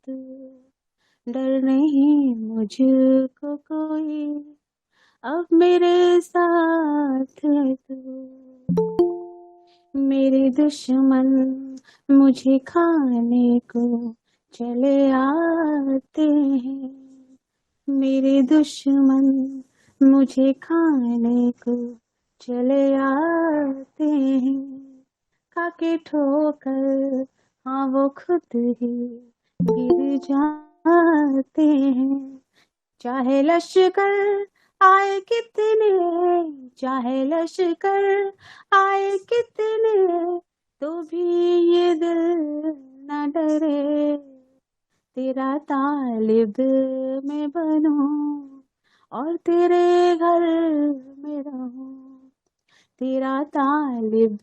तू, डर नहीं मुझको कोई, अब मेरे साथ है तू। मेरे दुश्मन मुझे खाने को चले आते हैं, मेरे दुश्मन मुझे खाने को चले आते हैं। खाके ठोकर हाँ वो खुद ही गिर जाते हैं। चाहे लश्कर आए कितने, चाहे लश्कर आए कितने, तो भी ये दिल न डरे। तेरा तालिब मैं बनूं और तेरे घर में रहूं, तेरा तालिब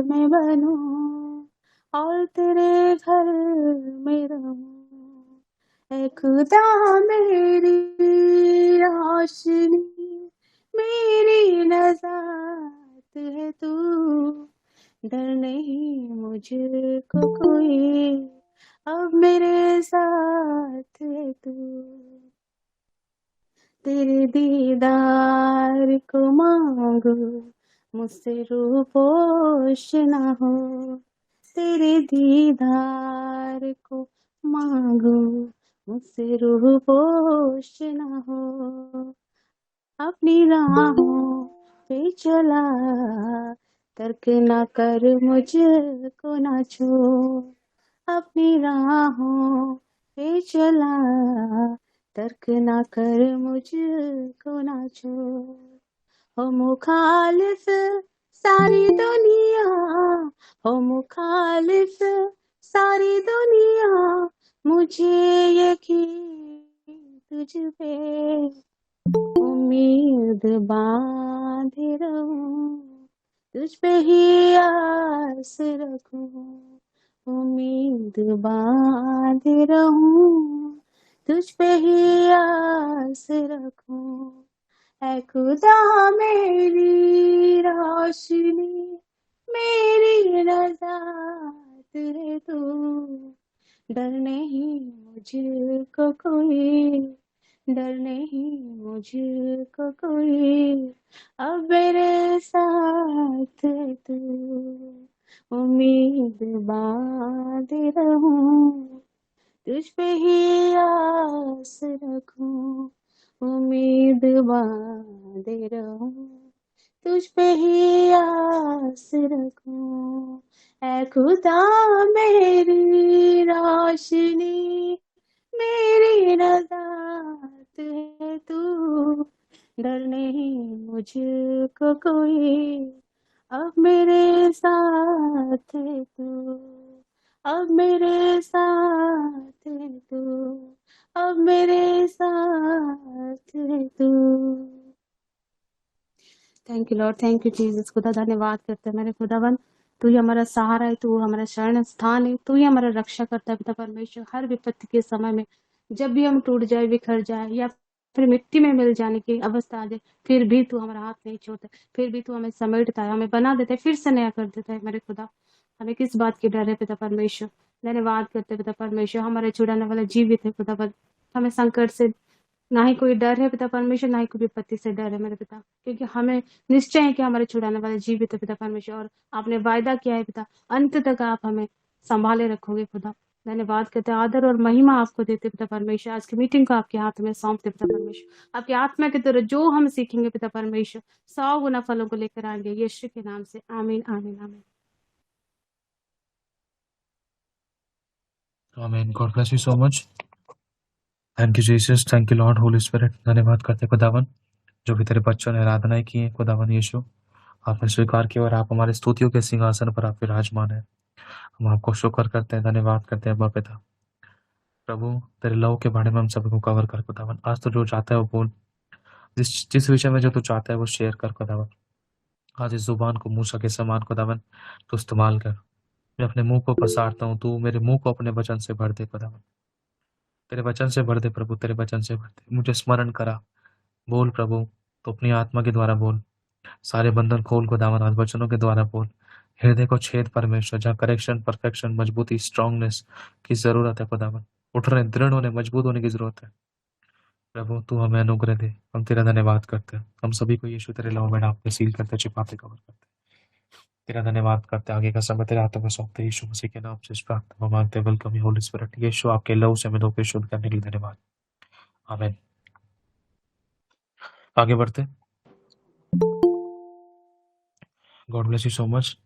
मैं बनूं और तेरे घर में रहूं। ऐ खुदा मेरी रोशनी, मेरी नजात है तू, डर नहीं मुझको कोई, अब मेरे साथ है तू। तेरे दीदार को मांगो, मुझसे रूपोश ना हो, तेरे दीदार को मांगो, मुझसे रूपोश ना हो। अपनी राहों पे चला, तर्क ना कर मुझको ना छोड़, अपनी राहों पे चला, तर्क ना कर मुझको ना छोड़। हो मुखालिफ सारी दुनिया, हो मुखालिफ सारी दुनिया, मुझे यकीन तुझ पे, उम्मीद बांधे रहूं, तुझ पे ही आस रखूं, उम्मीद बांधे रहूं, तुझ पे ही आस रखूं। ऐ खुदा मेरी रोशनी, मेरी नजात है तू, डर नहीं मुझको कोई, डर नहीं मुझको कोई, अब मेरे साथ है तू, उम्मीद बांधे रहूं, तुझ पे ही आस रखूं, उम्मीद बांधे रहूं, तुझ पे ही आस रखूं। ऐ खुदा मेरी रोशनी, मेरी नजात है तू, डर नहीं मुझको कोई, अब मेरे साथ है तू, अब मेरे साथ है तू, अब मेरे साथ है तू। Thank you Lord, thank you Jesus. खुदा धन्यवाद करते हैं मेरे खुदावन, तू ही हमारा सहारा है, तू हमारा शरण स्थान है, तू ही हमारा रक्षा करता है पिता परमेश्वर। हर विपत्ति के समय में जब भी हम टूट जाए, बिखर जाए या फिर मिट्टी में मिल जाने की अवस्था आ जाए, फिर भी तू हमारा हाथ नहीं छोड़ता, फिर भी तू हमें समेटता है, हमें बना देता है, फिर से नया कर देता है मेरे खुदा। हमें किस बात की डर है पिता परमेश्वर। धन्यवाद करते पिता परमेश्वर, हमारे छुड़ाने वाला जीवित है खुदा। हमें संकट से ना ही कोई डर है पिता परमेश्वर, ना ही कोई विपत्ति से डर है मेरे पिता, क्योंकि हमें निश्चय है कि हमारे छुड़ाने वाले जीवित है पिता परमेश्वर, और आपने वायदा किया है पिता, अंत तक आप हमें संभाले रखोगे खुदा। धन्यवाद करते हैं, आदर और महिमा आपको देते पिता परमेश्वर। आज की मीटिंग को आपके हाथ में सौंपते पिता परमेश्वर, आपकी आत्मा के तरह जो हम सीखेंगे पिता परमेश्वर, 100 गुना फलों को लेकर आएंगे यीशु के नाम से। आमीन आमीन आमीन। Amen. God bless you so much. Thank you Jesus. Thank you Lord Holy Spirit. धन्यवाद करते खुदावन, जो भी तेरे बच्चों ने आराधनाएं की हैं खुदावन यीशु, आपने स्वीकार किया और आप हमारे स्तुतियों के सिंहासन पर आप विराजमान है। हम आपको शुक्र करते हैं, धन्यवाद करते हैं अब्बा पिता। प्रभु तेरे लव के बारे में हम सभी को कवर कर खुदावन। आज तो जो चाहता है वो बोल, जिस जिस विषय में जो तू चाहता है वो शेयर कर खुदावन। आज इस जुबान को मूसा के समान खुदावन तो इस्तेमाल कर। मैं अपने मुंह को पसारता हूँ, तू मेरे मुंह को अपने वचन से भर दे खुदावन। तेरे वचन से भर दे प्रभु, तेरे वचन से भर दे। मुझे स्मरण करा, बोल प्रभु, तो अपनी आत्मा के द्वारा बोल। सारे बंधन खोल खुदावन, आज वचनों के द्वारा बोल। हृदय को छेद परमेश्वर, जहाँ करेक्शन, परफेक्शन, मजबूती, स्ट्रांगनेस की जरूरत है खुदावन, उठ रहे हैं, दृढ़ होने, मजबूत होने की जरूरत है। प्रभु तू हमें अनुग्रह दे, हम तेरा धन्यवाद करते हैं। हम सभी को यीशु तेरे लहू में ढांप के सील करते, छिपाते, कवर करते हैं। तेरा धन्यवाद करते हैं। आगे का समय तेरे हाथों में सौंपते हैं। यीशु मसीह के नाम से इस प्रार्थना में मांगते हैं। Welcome you holy spirit. Yeshu आपके लहू से हमें धो के शुद्ध करने के लिए धन्यवाद। आमीन। आगे बढ़ते। God bless you so much.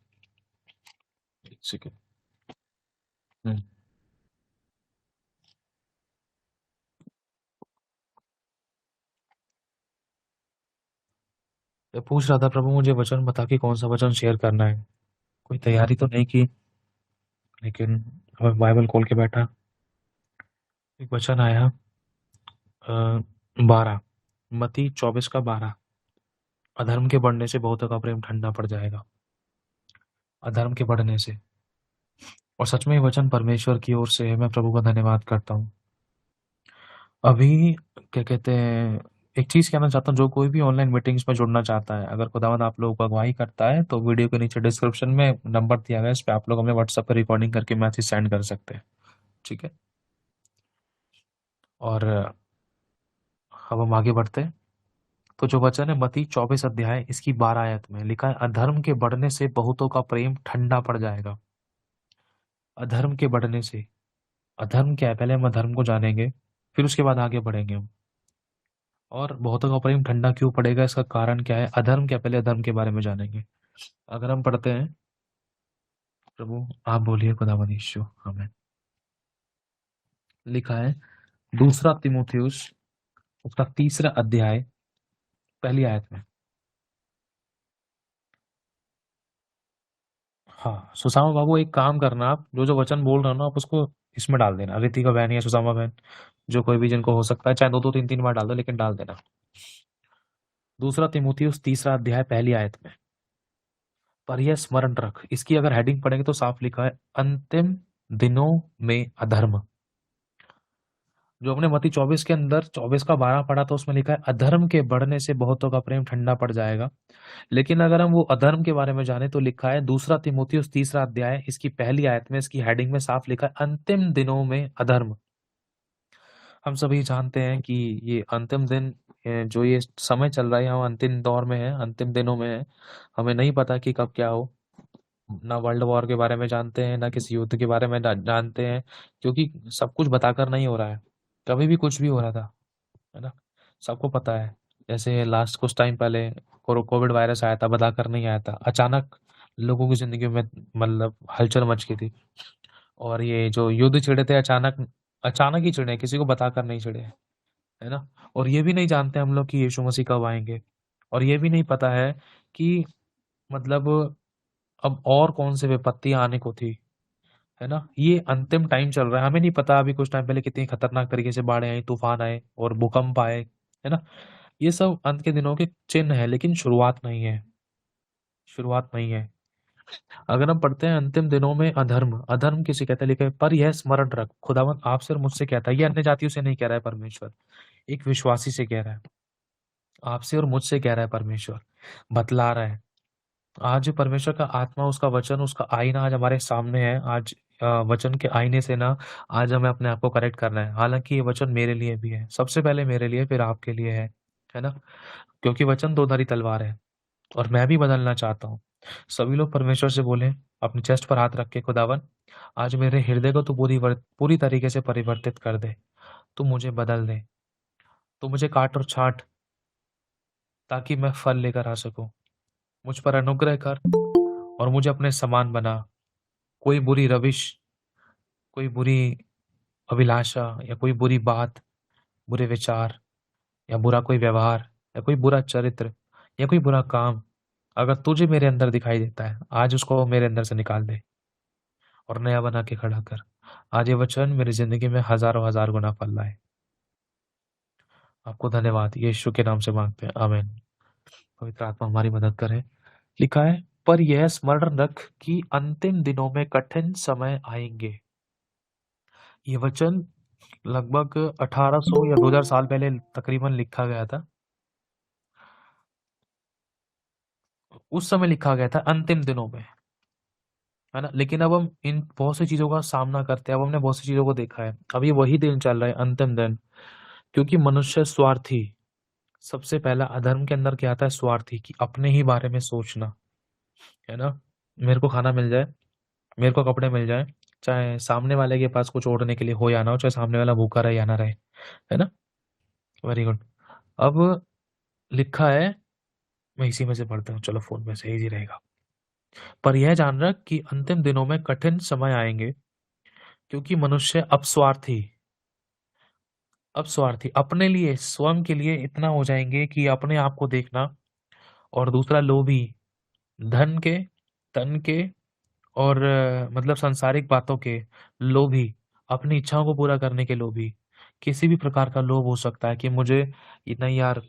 मैं पूछ रहा था प्रभु मुझे वचन बता कि कौन सा वचन शेयर करना है। कोई तैयारी तो नहीं की, लेकिन मैं बाइबल खोल के बैठा। एक वचन आया 12, मत्ती 24 का 12। अधर्म के बढ़ने से बहुतों का प्रेम ठंडा पड़ जाएगा। अधर्म के बढ़ने से। और सच में ये वचन परमेश्वर की ओर से है। मैं प्रभु का धन्यवाद करता हूँ। अभी क्या कहते हैं, एक चीज कहना चाहता हूँ, जो कोई भी ऑनलाइन मीटिंग्स में जुड़ना चाहता है, अगर खुदावंद आप लोगों को अगुवाई करता है तो वीडियो के नीचे डिस्क्रिप्शन में नंबर दिया गया है, इस पे आप लोग हमें व्हाट्सएप पर रिकॉर्डिंग करके मैसेज सेंड कर सकते हैं। ठीक है। और अब हम आगे बढ़ते हैं। तो जो वचन है मत्ती 24 अध्याय इसकी 12 आयत में लिखा है, अधर्म के बढ़ने से बहुतों का प्रेम ठंडा पड़ जाएगा। अधर्म के बढ़ने से। अधर्म क्या है, पहले हम अधर्म को जानेंगे, फिर उसके बाद आगे बढ़ेंगे हम। और बहुतों का प्रेम ठंडा क्यों पड़ेगा, इसका कारण क्या है, अधर्म क्या, पहले अधर्म के बारे में जानेंगे। अगर हम पढ़ते हैं, प्रभु आप बोलिए खुदावंद यीशु आमीन। लिखा है दूसरा तीमुथियुस उसका 3 अध्याय पहली आयत में। हाँ सुसामा बाबू, एक काम करना, आप जो जो वचन बोल रहे हो ना, आप उसको इसमें डाल देना। रितिका बहन या सुसामा बहन, जो कोई भी जिनको हो सकता है, चाहे 2-2 3-3 बार डाल दो, लेकिन डाल देना। दूसरा तीमुथियुस 3 अध्याय पहली आयत में। पर यह स्मरण रख, इसकी अगर हेडिंग पढ़ेंगे तो साफ लिखा है, अंतिम दिनों में अधर्म। जो अपने मत्ती 24 के अंदर 24 का 12 पढ़ा तो उसमें लिखा है अधर्म के बढ़ने से बहुतों का प्रेम ठंडा पड़ जाएगा। लेकिन अगर हम वो अधर्म के बारे में जाने तो लिखा है दूसरा तीमुथियुस 3 अध्याय इसकी पहली आयत में, इसकी हेडिंग में साफ लिखा है, अंतिम दिनों में अधर्म। हम सभी जानते हैं कि ये अंतिम दिन जो ये समय चल रहा है, हम अंतिम दौर में है, अंतिम दिनों में है। हमें नहीं पता कि कब क्या हो। ना वर्ल्ड वॉर के बारे में जानते हैं, ना किसी युद्ध के बारे में जानते हैं, क्योंकि सब कुछ बताकर नहीं हो रहा है। कभी भी कुछ भी हो रहा था, है ना। सबको पता है। जैसे लास्ट कुछ टाइम पहले कोविड वायरस आया था, बताकर नहीं आया था, अचानक लोगों की जिंदगी में मतलब हलचल मच गई थी। और ये जो युद्ध छिड़े थे, अचानक अचानक ही छिड़े, किसी को बताकर नहीं छिड़े, है ना। और ये भी नहीं जानते हम लोग कि यीशु मसीह कब आएंगे। और ये भी नहीं पता है कि मतलब अब और कौन से विपत्तियां आने को थी, है ना। ये अंतिम टाइम चल रहा है, हमें नहीं पता अभी कुछ टाइम पहले कितनी खतरनाक तरीके से बाढ़ें आई, तूफान आए और भूकंप आए, है ना। ये सब अंत के दिनों के चिन्ह है, लेकिन शुरुआत नहीं है। शुरुआत नहीं है। अगर हम पढ़ते हैं अंतिम दिनों में अधर्म, अधर्म किसे कहते हैं, लिखा है पर यह स्मरण रख, खुदावन आपसे और मुझसे कहता है, ये अन्य जातियों से नहीं कह रहा है परमेश्वर, एक विश्वासी से कह रहा है। आपसे और मुझसे कह रहा है परमेश्वर, बतला रहा है। आज परमेश्वर का आत्मा, उसका वचन, उसका आईना आज हमारे सामने है। आज वचन के आईने से ना आज हमें अपने आप को करेक्ट करना है। हालांकि ये वचन मेरे लिए भी है, सबसे पहले मेरे लिए, फिर आपके लिए है ना। क्योंकि वचन दो धारी तलवार है और मैं भी बदलना चाहता हूँ। सभी लोग परमेश्वर से बोले अपने चेस्ट पर हाथ रख के, खुदावन आज मेरे हृदय को तो पूरी तरीके से परिवर्तित कर दे। तू मुझे बदल दे, तू मुझे काट और छांट, ताकि मैं फल लेकर आ सकूं। मुझ पर अनुग्रह कर और मुझे अपने समान बना। कोई बुरी रविश, कोई बुरी अभिलाषा, या कोई बुरी बात, बुरे विचार, या बुरा कोई व्यवहार, या कोई बुरा चरित्र, या कोई बुरा काम अगर तुझे मेरे अंदर दिखाई देता है, आज उसको मेरे अंदर से निकाल दे और नया बना के खड़ा कर। आज ये वचन मेरी जिंदगी में हजारों हजार गुना फल लाए। आपको धन्यवाद, यीशु के नाम से मांगते हैं, आमीन। पवित्र आत्मा हमारी मदद करे। लिखा है पर यह स्मरण रख कि अंतिम दिनों में कठिन समय आएंगे। ये वचन लगभग 1800 या 2000 साल पहले तकरीबन लिखा गया था। उस समय लिखा गया था अंतिम दिनों में, है ना? लेकिन अब हम इन बहुत सी चीज़ों का सामना करते हैं, अब हमने बहुत सी चीज़ों को देखा है। अब ये वही दिन चल रहा है, अंतिम दिन, क्योंकि मनुष्य स्वार्थी, सबसे पहला अधर्म के अंदर क्या आता है? स्वार्थी, कि अपने ही बारे में सोचना, है ना? मेरे को खाना मिल जाए, मेरे को कपड़े मिल जाएँ, चाहे सामने वाले के पास कुछ ओढ़ने के लिए हो या ना हो, चाहे सामने वाला भूखा रहे या ना रहे, है ना? Very good. अब लिखा है, मैं इसी में से पढ़ता हूँ, चलो फ़ोन में से ईज़ी रहेगा। पर यह जानना कि अंतिम दिनों में कठिन समय आएँगे, क्योंकि मनुष्य अब स्वार्थी अपने लिए, स्वयं के लिए इतना हो जाएँगे कि अपने आप को देखना, और दूसरा लोभी, धन के, तन के, और मतलब सांसारिक बातों के लोभी, अपनी इच्छाओं को पूरा करने के लोभी। किसी भी प्रकार का लोभ हो सकता है कि मुझे ये नहीं यार,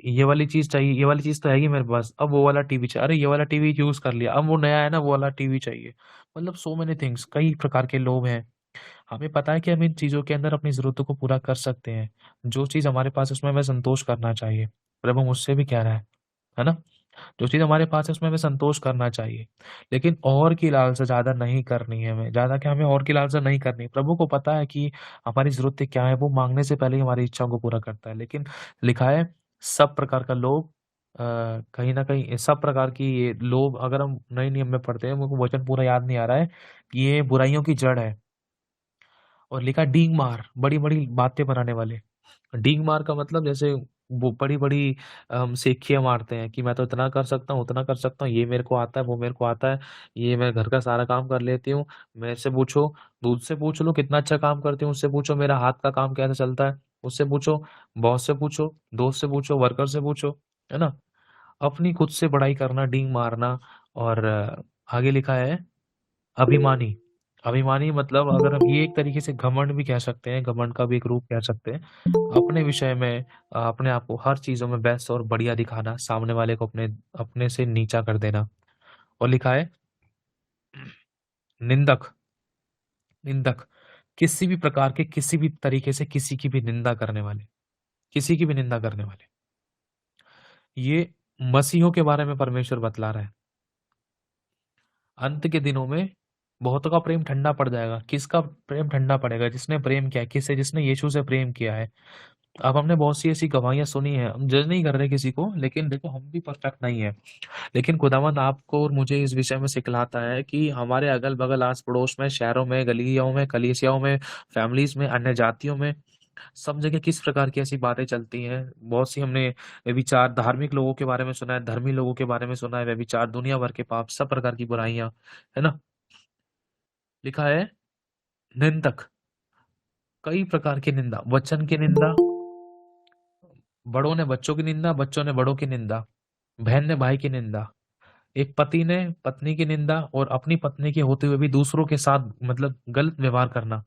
ये वाली चीज़ चाहिए, ये वाली चीज़ तो हैगी मेरे पास, अब वो वाला टीवी चाहिए, अरे ये वाला टीवी यूज़ कर लिया, अब वो नया है ना, वो वाला टीवी चाहिए। मतलब सो मेनी थिंग्स, कई प्रकार के लोभ हैं। हमें पता है कि हम इन चीज़ों के अंदर अपनी ज़रूरतों को पूरा कर सकते हैं। जो चीज़ हमारे पास है उसमें हमें संतोष करना चाहिए। प्रभु मुझसे भी कह रहा है ना? जो चीज़ हमारे पास है उसमें हमें संतोष करना चाहिए। लेकिन और की लालसा ज़्यादा नहीं करनी है हमें, ज़्यादा क्या, हमें और की लालसा नहीं करनी। प्रभु को पता है कि हमारी ज़रूरतें क्या हैं, वो माँगने से पहले ही हमारी इच्छाओं को पूरा करता है। लेकिन लिखा है, सब प्रकार का लोभ, कहीं न कहीं सब प्रकार की ये लोभ, अगर हम नए नियम में पढ़ते हैं, मेरे को वचन पूरा याद नहीं आ रहा है, ये बुराइयों की जड़ है। और लिखा है डींग मार, बड़ी-बड़ी बातें बनाने वाले। डींग मार का मतलब जैसे वो बड़ी-बड़ी सेखियाँ मारते हैं कि मैं तो इतना कर सकता हूँ, उतना कर सकता हूँ, ये मेरे को आता है, वो मेरे को आता है, ये मैं घर का सारा काम कर लेती हूँ। मेरे से पूछो, दूध से पूछ लो कितना अच्छा काम करती हूँ, उससे पूछो मेरा हाथ का काम कैसे चलता है, उससे पूछो, बॉस से पूछो, दोस्त से पूछो, वर्कर से पूछो, है ना? अपनी खुद से बड़ाई करना, डींग मारना। और आगे लिखा है अभिमानी। अभिमानी मतलब अगर हम ये एक तरीके से घमंड भी कह सकते हैं, घमंड का भी एक रूप कह सकते हैं। अपने विषय में अपने आप को हर चीज़ों में बेस्ट और बढ़िया दिखाना, सामने वाले को अपने अपने से नीचा कर देना। और लिखा है निंदक। निंदक, किसी भी प्रकार के, किसी भी तरीके से किसी की भी निंदा करने वाले, किसी की भी निंदा करने वाले। ये मसीहों के बारे में परमेश्वर बतला रहा है। अंत के दिनों में बहुतों का प्रेम ठंडा पड़ जाएगा। किसका प्रेम ठंडा पड़ेगा? जिसने प्रेम किया है। किससे? जिसने यीशु से प्रेम किया है। अब हमने बहुत सी ऐसी गवाहियाँ सुनी हैं, हम जज नहीं कर रहे किसी को, लेकिन देखो हम भी परफेक्ट नहीं है। लेकिन खुदावंद आपको और मुझे इस विषय में सिखलाता है कि हमारे अगल-बगल, आस-पड़ोस में, शहरों में, गलियों में, कलीसियाओं में, फैमिलीज़ में, अन्य जातियों में, सब जगह किस प्रकार की ऐसी बातें चलती हैं। बहुत सी हमने व्यभिचार, धार्मिक लोगों के बारे में सुना है, धर्मी लोगों के बारे में सुना है, व्यभिचार, दुनिया भर के पाप, सब प्रकार की बुराइयाँ, है ना? लिखा है निंदक, कई प्रकार की निंदा, वचन की निंदा, बड़ों ने बच्चों की निंदा, बच्चों ने बड़ों की निंदा, बहन ने भाई की निंदा, एक पति ने पत्नी की निंदा, और अपनी पत्नी के होते हुए भी दूसरों के साथ मतलब गलत व्यवहार करना।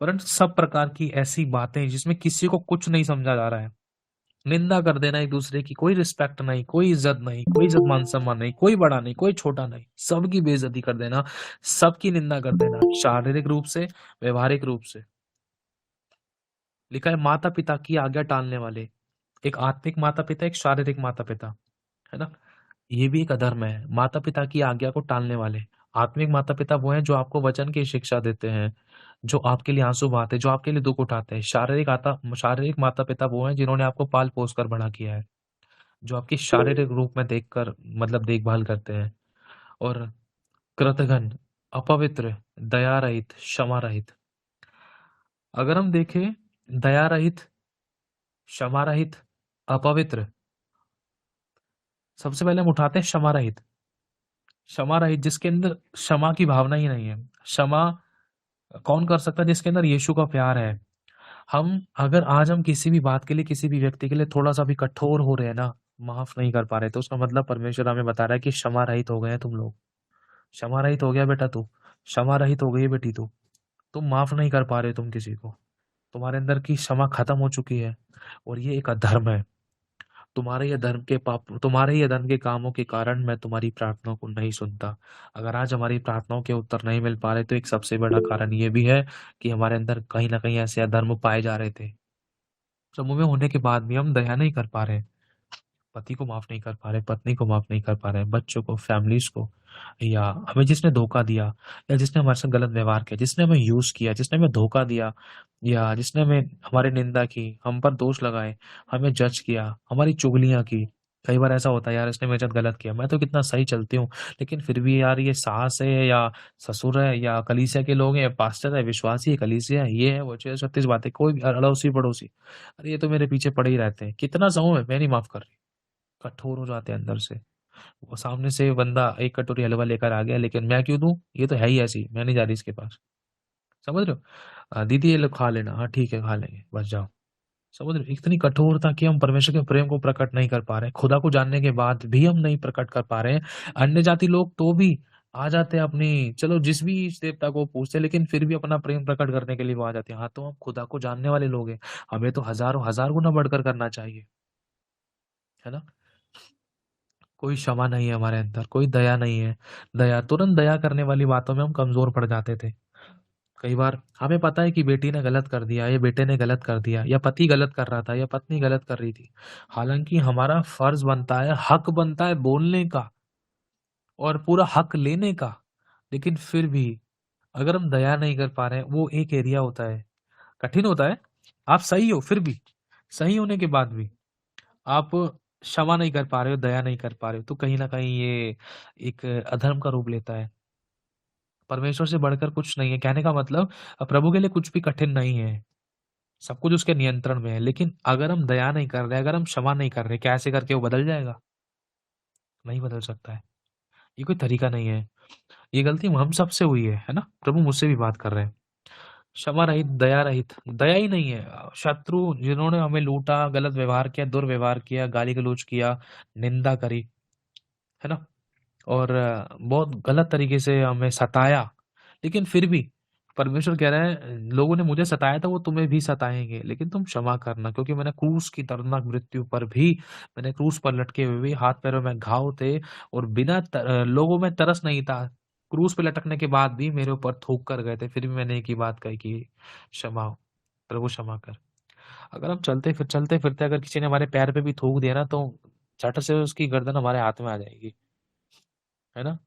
परंतु सब प्रकार की ऐसी बातें जिसमें किसी को कुछ नहीं समझा जा रहा है। निंदा कर देना एक दूसरे की, कोई रिस्पेक्ट नहीं, कोई इज्जत नहीं, कोई इज्जत मान सम्मान नहीं, कोई बड़ा नहीं, कोई छोटा नहीं, सबकी बेइज्जती कर देना, सबकी निंदा कर देना, शारीरिक रूप से, व्यवहारिक रूप से। लिखा है माता पिता की आज्ञा टालने वाले। एक आत्मिक माता पिता, एक शारीरिक माता पिता, है ना? ये भी एक अधर्म है, माता पिता की आज्ञा को टालने वाले। आत्मिक माता पिता वो हैं जो आपको वचन की शिक्षा देते हैं, जो आपके लिए आंसू बहाते हैं, जो आपके लिए दुख उठाते हैं। शारीरिक माता पिता वो हैं जिन्होंने आपको पाल पोस कर बड़ा किया है, जो आपकी शारीरिक रूप में देखकर मतलब देखभाल करते हैं। और कृतघ्न, अपवित्र, दया रहित, क्षमा रहित। अगर हम देखें, दया रहित, क्षमा रहित, अपवित्र, सबसे पहले हम उठाते हैं क्षमा रहित। क्षमा रहित जिसके अंदर क्षमा की भावना ही नहीं है। क्षमा कौन कर सकता है? जिसके अंदर यीशु का प्यार है। हम किसी भी बात के लिए, किसी भी व्यक्ति के लिए थोड़ा-सा भी कठोर हो रहे हैं ना, माफ़ नहीं कर पा रहे, तो उसका मतलब परमेश्वर हमें बता रहा है कि क्षमा रहित हो गए हैं तुम लोग। क्षमा रहित हो गया बेटा तू, क्षमा रहित हो गई है बेटी तू। तुम माफ़ नहीं कर पा रहे तुम किसी को। तुम्हारे अंदर की क्षमा खत्म हो चुकी है, और ये एक अधर्म है। तुम्हारे ही अधर्म के कामों के कारण मैं तुम्हारी प्रार्थनाओं को नहीं सुनता। अगर आज हमारी प्रार्थनाओं के उत्तर नहीं मिल पा रहे, तो एक सबसे बड़ा कारण ये भी है कि हमारे अंदर कहीं न कहीं ऐसे अधर्म पाए जा रहे थे। समूह में होने के बाद भी हम दया नहीं कर पा रहे, पति को माफ़ नहीं कर पा रहे, पत्नी को माफ़ नहीं कर पा रहे, बच्चों को, फैमिलीज़ को। या हमें जिसने धोखा दिया, या जिसने हमारे साथ गलत व्यवहार किया, जिसने हमें यूज किया, जिसने हमें धोखा दिया, या जिसने हमें हमारी निंदा की, हम पर दोष लगाए, हमें जज किया, हमारी चुगलियां की। कई बार ऐसा होता है, यार इसने मेरे साथ गलत किया, मैं तो कितना सही चलती हूँ, लेकिन फिर भी यार ये सास है या ससुर है या कलीसिया के लोग हैं, पास्टर है, विश्वासी है, कलीसिया है, ये है वो 36 बातें, कोई भी अड़ोसी पड़ोसी, अरे ये तो मेरे पीछे पड़े ही रहते हैं, कितना सहूं मैं नहीं माफ कर रही। कठोर हो जाते हैं अंदर से। वो सामने से बंदा एक कटोरी हलवा लेकर आ गया, लेकिन मैं क्यों दूं, ये तो है ही ऐसी, मैं नहीं जा रही इसके पास। समझ रहे हो? दीदी ये लो खा लेना, हाँ ठीक है खा लेंगे, बस जाओ। समझ रहे हो? इतनी कठोरता कि हम परमेश्वर के प्रेम को प्रकट नहीं कर पा रहे हैं, खुदा को जानने के बाद भी हम नहीं प्रकट कर पा रहे हैं। अन्य जाति लोग तो भी आ जाते हैं अपनी, चलो जिस भी इष्ट देवता को पूछते हैं, लेकिन फिर भी अपना प्रेम प्रकट करने के लिए वो आ जाते हैं। हाँ, तो हम खुदा को जानने वाले लोग हैं, हमें तो हजारों हजार गुना बढ़कर करना चाहिए, है ना? कोई क्षमा नहीं है हमारे अंदर, कोई दया नहीं है। दया, तुरंत दया करने वाली बातों में हम कमजोर पड़ जाते थे। कई बार हमें पता है कि बेटी ने गलत कर दिया, या बेटे ने गलत कर दिया, या पति गलत कर रहा था, या पत्नी गलत कर रही थी। हालांकि हमारा फर्ज बनता है, हक बनता है बोलने का और पूरा हक लेने का, लेकिन फिर भी अगर हम दया नहीं कर पा रहे हैं, वो एक एरिया होता है, कठिन होता है। आप सही हो, फिर भी सही होने के बाद भी आप क्षमा नहीं कर पा रहे हो, दया नहीं कर पा रहे हो, तो कहीं ना कहीं ये एक अधर्म का रूप लेता है। परमेश्वर से बढ़कर कुछ नहीं है, कहने का मतलब प्रभु के लिए कुछ भी कठिन नहीं है, सब कुछ उसके नियंत्रण में है। लेकिन अगर हम दया नहीं कर रहे, अगर हम क्षमा नहीं कर रहे, क्या ऐसे करके वो बदल जाएगा? नहीं बदल सकता है। ये कोई तरीका नहीं है। ये गलती हम सबसे हुई है ना? प्रभु मुझसे भी बात कर रहे हैं। क्षमा रहित, दया रहित, दया ही नहीं है। शत्रु जिन्होंने हमें लूटा, गलत व्यवहार किया, दुर्व्यवहार किया, गाली गलौज किया, निंदा करी, है ना? और बहुत गलत तरीके से हमें सताया, लेकिन फिर भी परमेश्वर कह रहा है, लोगों ने मुझे सताया था वो तुम्हें भी सताएंगे, लेकिन तुम क्षमा करना, क्योंकि मैंने क्रूस की दर्दनाक मृत्यु पर भी, मैंने क्रूस पर लटके हुए भी, हाथ पैरों में घाव थे और बिना लोगों में तरस नहीं था। क्रूस पे लटकने के बाद भी मेरे ऊपर थूक कर गए थे, फिर भी मैंने एक ही बात कही कि क्षमा, प्रभु क्षमा कर। अगर हम चलते फिरते अगर किसी ने हमारे पैर पे भी थूक दिया ना, तो झट से उसकी गर्दन हमारे हाथ में आ जाएगी, है ना?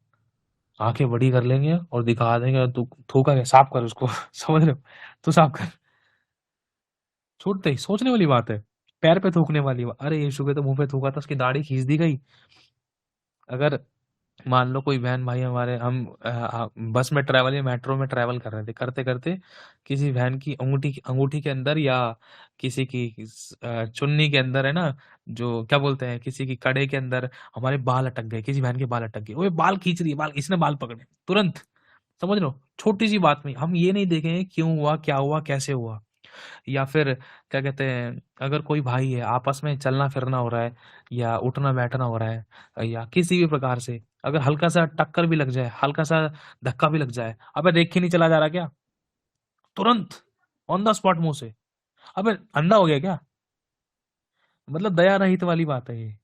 आंखें बड़ी कर लेंगे और दिखा देंगे, तू थूका है साफ कर उसको। समझ रहे हो? तू साफ कर। छूटते ही सोचने वाली बात है, पैर पे थूकने वाली बात। अरे यीशु के तो मुंह पे थूका था, उसकी दाढ़ी खींच दी गई। अगर मान लो कोई बहन भाई हमारे, हम बस में ट्रैवल या मेट्रो में ट्रैवल कर रहे थे, करते करते किसी बहन की अंगूठी अंगूठी के अंदर, या किसी की चुन्नी के अंदर, है ना, जो क्या बोलते हैं, किसी की कड़े के अंदर हमारे बाल अटक गए, किसी बहन के बाल अटक गए, वो बाल खींच रही है, बाल, इसने बाल पकड़े तुरंत। समझ लो, छोटी सी बात में हम ये नहीं देखेंगे क्यों हुआ, क्या हुआ, कैसे हुआ। या फिर क्या कहते हैं, अगर कोई भाई है, आपस में चलना फिरना हो रहा है, या उठना बैठना हो रहा है, या किसी भी प्रकार से अगर हल्का सा टक्कर भी लग जाए, हल्का सा धक्का भी लग जाए, अबे देख के नहीं चला जा रहा क्या? तुरंत ऑन द स्पॉट मुंह से, अबे अंधा हो गया क्या? मतलब दया रहित वाली बात है ये।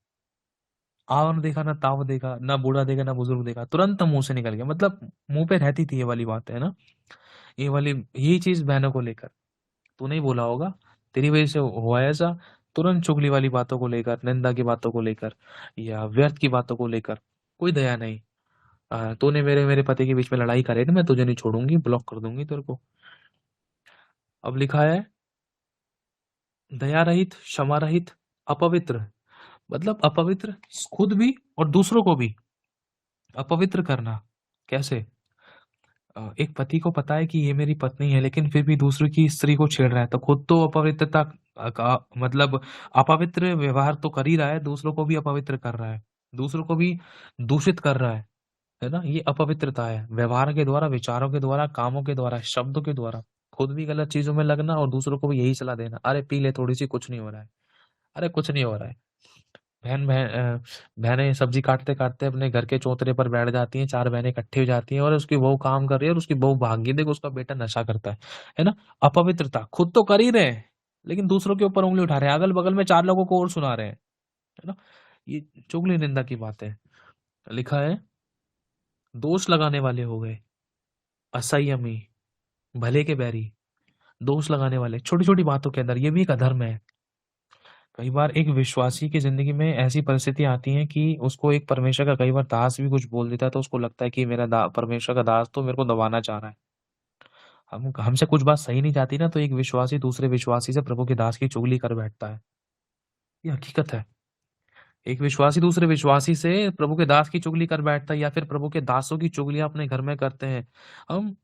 आव न देखा, ना ताव देखा, ना बूढ़ा देखा, ना बुजुर्ग देखा, तुरंत मुंह से निकल गया, मतलब मुंह पे रहती थी ये वाली बात, है ना? ये वाली, यही चीज बहनों को लेकर, तू नहीं बोला होगा, तेरी वजह से हुआ है ऐसा। तुरंत चुगली वाली बातों को लेकर, निंदा की बातों को लेकर, या व्यर्थ की बातों को लेकर कोई दया नहीं। तूने मेरे मेरे पति के बीच में लड़ाई करे ना, मैं तुझे नहीं छोड़ूंगी, ब्लॉक कर दूंगी तेरे को। अब लिखा है दया रहित, क्षमा रहित, अपवित्र, मतलब अपवित्र खुद भी और दूसरों को भी अपवित्र करना। कैसे? एक पति को पता है कि ये मेरी पत्नी है, लेकिन फिर भी दूसरे की स्त्री को छेड़ रहा है, तो खुद तो अपवित्रता का मतलब अपवित्र व्यवहार तो कर ही रहा है, दूसरों को भी अपवित्र कर रहा है, दूसरों को भी दूषित कर रहा है ना? ये अपवित्रता है, व्यवहार के द्वारा, विचारों के द्वारा, कामों के द्वारा, शब्दों के द्वारा खुद भी गलत चीजों में लगना और दूसरों को भी यही सलाह देना, अरे पी ले थोड़ी सी, कुछ नहीं हो रहा है। अरे कुछ नहीं हो रहा है। बहनें सब्जी काटते-काटते अपने घर के चौतरे पर बैठ जाती हैं, 4 बहनें इकट्ठी हो जाती हैं और उसकी बहू काम कर रही है और उसकी बहू भाग गई, देखो उसका बेटा नशा करता है ना? अपवित्रता, खुद तो कर ही रहे हैं, लेकिन दूसरों के ऊपर उँगली उठा रहे हैं, अगल-बगल में 4 लोगों को और सुना रहे हैं, है ना? ये चुगली निंदा की बात है। लिखा है दोष लगाने वाले हो गए, असंयमी, भले के बैरी, दोष लगाने वाले, छोटी-छोटी बातों के अंदर, ये भी एक अधर्म है। कई बार एक विश्वासी की ज़िंदगी में ऐसी परिस्थिति आती है कि उसको एक परमेश्वर का कई बार दास भी कुछ बोल देता है, तो उसको लगता है कि मेरा दा परमेश्वर का दास तो मेरे को दबाना चाह रहा है। हम हमसे कुछ बात सही नहीं जाती ना, तो एक विश्वासी दूसरे विश्वासी से प्रभु के दास की चुगली कर बैठता है। ये हकीकत है। एक विश्वासी दूसरे विश्वासी से प्रभु के दास की चुगली कर बैठता है, या फिर प्रभु के दासों की चुगलियाँ अपने घर में करते हैं। हम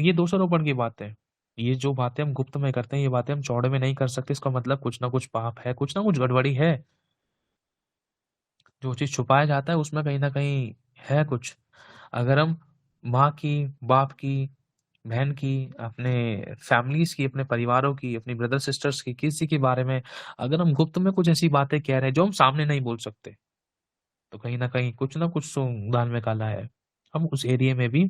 ये दोषारोपण की बातें, ये जो बातें हम गुप्त में करते हैं, ये बातें हम चौड़े में नहीं कर सकते। इसका मतलब कुछ ना कुछ पाप है, कुछ ना कुछ गड़बड़ी है। जो चीज़ छुपाया जाता है उसमें कहीं न कहीं है कुछ। अगर हम माँ की, बाप की, बहन की, अपने फैमिलीज़ की, अपने परिवारों की, अपनी ब्रदर सिस्टर्स की, किसी के बारे में अगर हम गुप्त में कुछ ऐसी बातें कह रहे हैं जो हम सामने नहीं बोल सकते, तो कहीं न कहीं कुछ ना कुछ तो दाल में काला है। हम उस एरिया में भी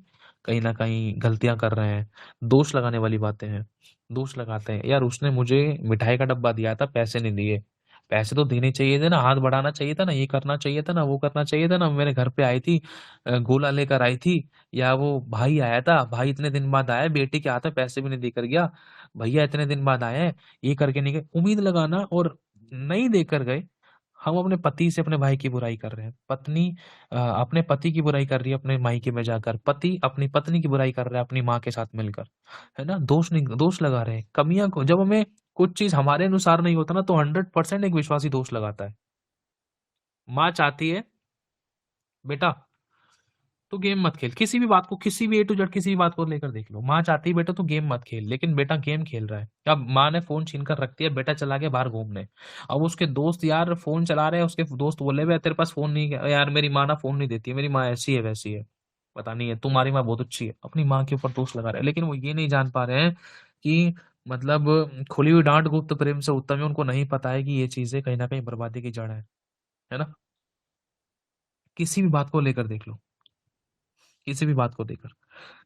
कहीं न कहीं गलतियाँ कर रहे हैं। दोष लगाने वाली बातें हैं। दोष लगाते हैं, यार उसने मुझे मिठाई का डब्बा दिया था, पैसे नहीं दिए। पैसे तो देने चाहिए थे ना, हाथ बढ़ाना चाहिए था ना, ये करना चाहिए था ना, वो करना चाहिए था ना। मेरे घर पे आई थी, गोला लेकर आई थी, या वो भाई आया था, भाई इतने दिन बाद आया, बेटे के हाथ में पैसे भी नहीं देकर गया। भैया इतने दिन बाद आए हैं, ये करके नहीं गए। उम्मीद लगाना और नहीं देकर गए। हम अपने पति से अपने भाई की बुराई कर रहे हैं। पत्नी अपने पति की बुराई कर रही है अपने मायके में जाकर। पति अपनी पत्नी की बुराई कर रहा है अपनी माँ के साथ मिलकर। है ना? दोष लगा रहे हैं। कमियाँ को जब हमें कुछ चीज़ हमारे अनुसार नहीं होता ना, तो 100% एक विश्वासी दोष लगाता है। माँ चाहती है, बेटा तू गेम मत खेल। किसी भी बात को, किसी भी ए टू जेड किसी भी बात को लेकर देख लो। माँ चाहती है बेटा तू गेम मत खेल, लेकिन बेटा गेम खेल रहा है। अब माँ ने फ़ोन छीन कर रख दिया, बेटा चला गया बाहर घूमने। अब उसके दोस्त यार फ़ोन चला रहे हैं, उसके दोस्त बोले हुए तेरे पास फ़ोन नहीं है। यार मेरी माँ ना फ़ोन नहीं देती है, मेरी माँ ऐसी है वैसी है। पता नहीं है, तुम्हारी माँ बहुत अच्छी है। अपनी माँ के ऊपर दोष लगा रहे हैं, लेकिन वो ये नहीं जान पा रहे हैं कि मतलब खुली हुई डाँट गुप्त प्रेम से उत्तम है। उनको नहीं पता है कि ये चीज़ें कहीं न कहीं बर्बादी की जड़ है। है ना? किसी भी बात को लेकर देख लो, किसी भी बात को लेकर।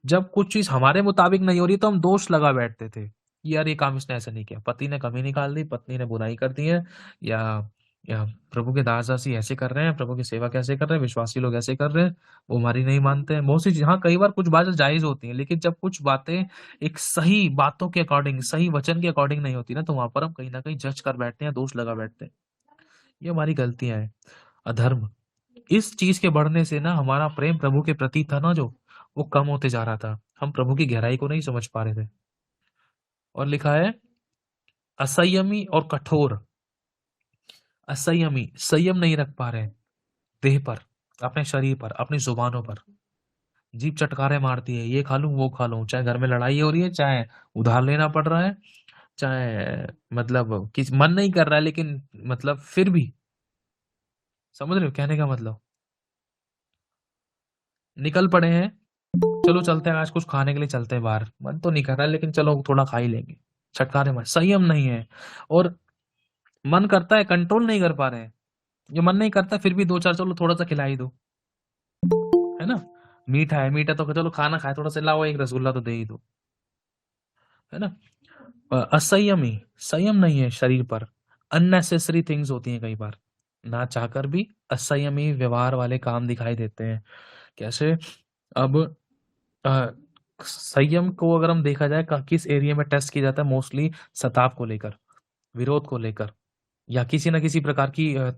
जब कुछ चीज़ हमारे मुताबिक नहीं हो रही, तो हम दोष लगा बैठते थे, कि यार ये काम इसने ऐसा नहीं किया। पति ने कमी निकाल दी, पत्नी ने बुराई कर दी है, या या प्रभु के दास-दासी ऐसे कर रहे हैं, प्रभु की सेवा कैसे कर रहे हैं, विश्वासी लोग ऐसे कर रहे हैं, वो हमारी नहीं मानते हैं। बहुत सी चीज़, हाँ, कई बार कुछ बातें जायज़ होती हैं, लेकिन जब कुछ बातें एक सही बातों के अकॉर्डिंग, सही वचन के अकॉर्डिंग नहीं होती ना, तो वहाँ पर हम कहीं न कहीं जज कर बैठते हैं, दोष लगा बैठते हैं। ये हमारी गलतियाँ हैं। अधर्म, इस चीज़ के बढ़ने से ना हमारा प्रेम प्रभु के प्रति था ना जो, वो कम होते जा रहा था। हम प्रभु की गहराई को नहीं समझ पा रहे थे। और लिखा है असंयमी और कठोर। असंयमी, संयम नहीं रख पा रहे हैं देह पर, अपने शरीर पर, अपनी ज़ुबानों पर। जीभ चटकारे मारती है, ये खा लूँ, वो खा लूँ। चाहे घर में लड़ाई हो रही है, चाहे उधार लेना पड़ रहा है, चाहे मतलब किस मन नहीं कर रहा है, लेकिन मतलब फिर भी, समझ रहे हो कहने का मतलब? निकल पड़े हैं, चलो चलते हैं, आज कुछ खाने के लिए चलते हैं बाहर। मन तो नहीं कर रहा है, लेकिन चलो थोड़ा खा ही लेंगे। छटकारे मार, संयम नहीं है। और मन करता है, कंट्रोल नहीं कर पा रहे हैं। ये मन नहीं करता, फिर भी 2-4 चलो थोड़ा-सा खिला ही दो। है ना? मीठा है तो चलो खाना खाए, थोड़ा-सा लाओ एक रसगुल्ला तो दे ही दो। है ना? असंयमी, संयम नहीं है शरीर पर। अननेसेसरी थिंग्स होती हैं कई बार। ना चाहकर भी असंयमी व्यवहार वाले काम दिखाई देते हैं। कैसे? अब अ, संयम को अगर हम देखा जाए किस एरिया में टेस्ट किया जाता है, मोस्टली सताव को लेकर, विरोध को लेकर, या किसी न किसी प्रकार की अ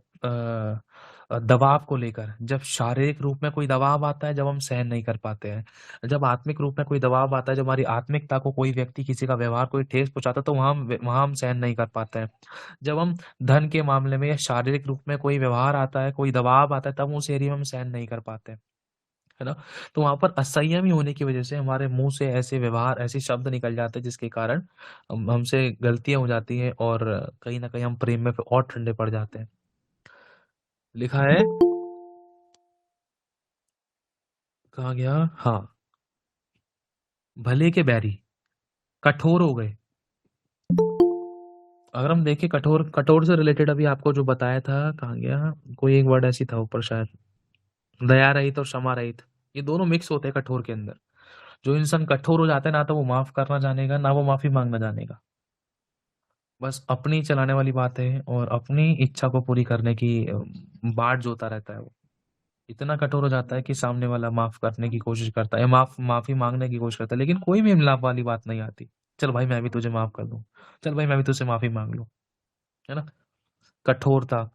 दबाव को लेकर। जब शारीरिक रूप में कोई दबाव आता है, जब हम सहन नहीं कर पाते हैं। जब आत्मिक रूप में कोई दबाव आता है, जब हमारी आत्मिकता को कोई व्यक्ति, किसी का व्यवहार कोई ठेस पहुँचाता है, तो वहाँ हम सहन नहीं कर पाते हैं। जब हम धन के मामले में या शारीरिक रूप में कोई व्यवहार आता है, कोई दबाव आता है, तब उस एरिया में हम सहन नहीं कर पाते हैं। है ना? तो वहाँ पर असंयमी होने की वजह से हमारे मुँह से ऐसे व्यवहार, ऐसे शब्द निकल जाते हैं, जिसके कारण हमसे गलतियाँ हो जाती हैं, और कहीं न कहीं हम प्रेम में फिर और ठंडे पड़ जाते हैं। लिखा है, कहाँ गया? हाँ, भले के बैरी, कठोर हो गए। अगर हम देखें, कठोर कठोर से रिलेटेड अभी आपको जो बताया था, कहाँ गया? कोई एक वर्ड ऐसी था ऊपर शायद, दया रहित और क्षमा रहित। ये दोनों मिक्स होते हैं कठोर के अंदर। जो इंसान कठोर हो जाता है, ना तो वो माफ़ करना जानेगा, ना वो माफ़ी माँगना जानेगा। बस अपनी चलाने वाली बातें और अपनी इच्छा को पूरी करने की बाट जोता रहता है वो। इतना कठोर हो जाता है कि सामने वाला माफ़ करने की कोशिश करता है, माफ़ी माँगने की कोशिश करता है, लेकिन कोई भी मिलाप वाली बात नहीं आती। चल भाई मैं भी तुझे माफ़ कर दूँ। चल भाई मैं भी तुझसे माफ़ी माँग लूँ। है ना? कठोरता,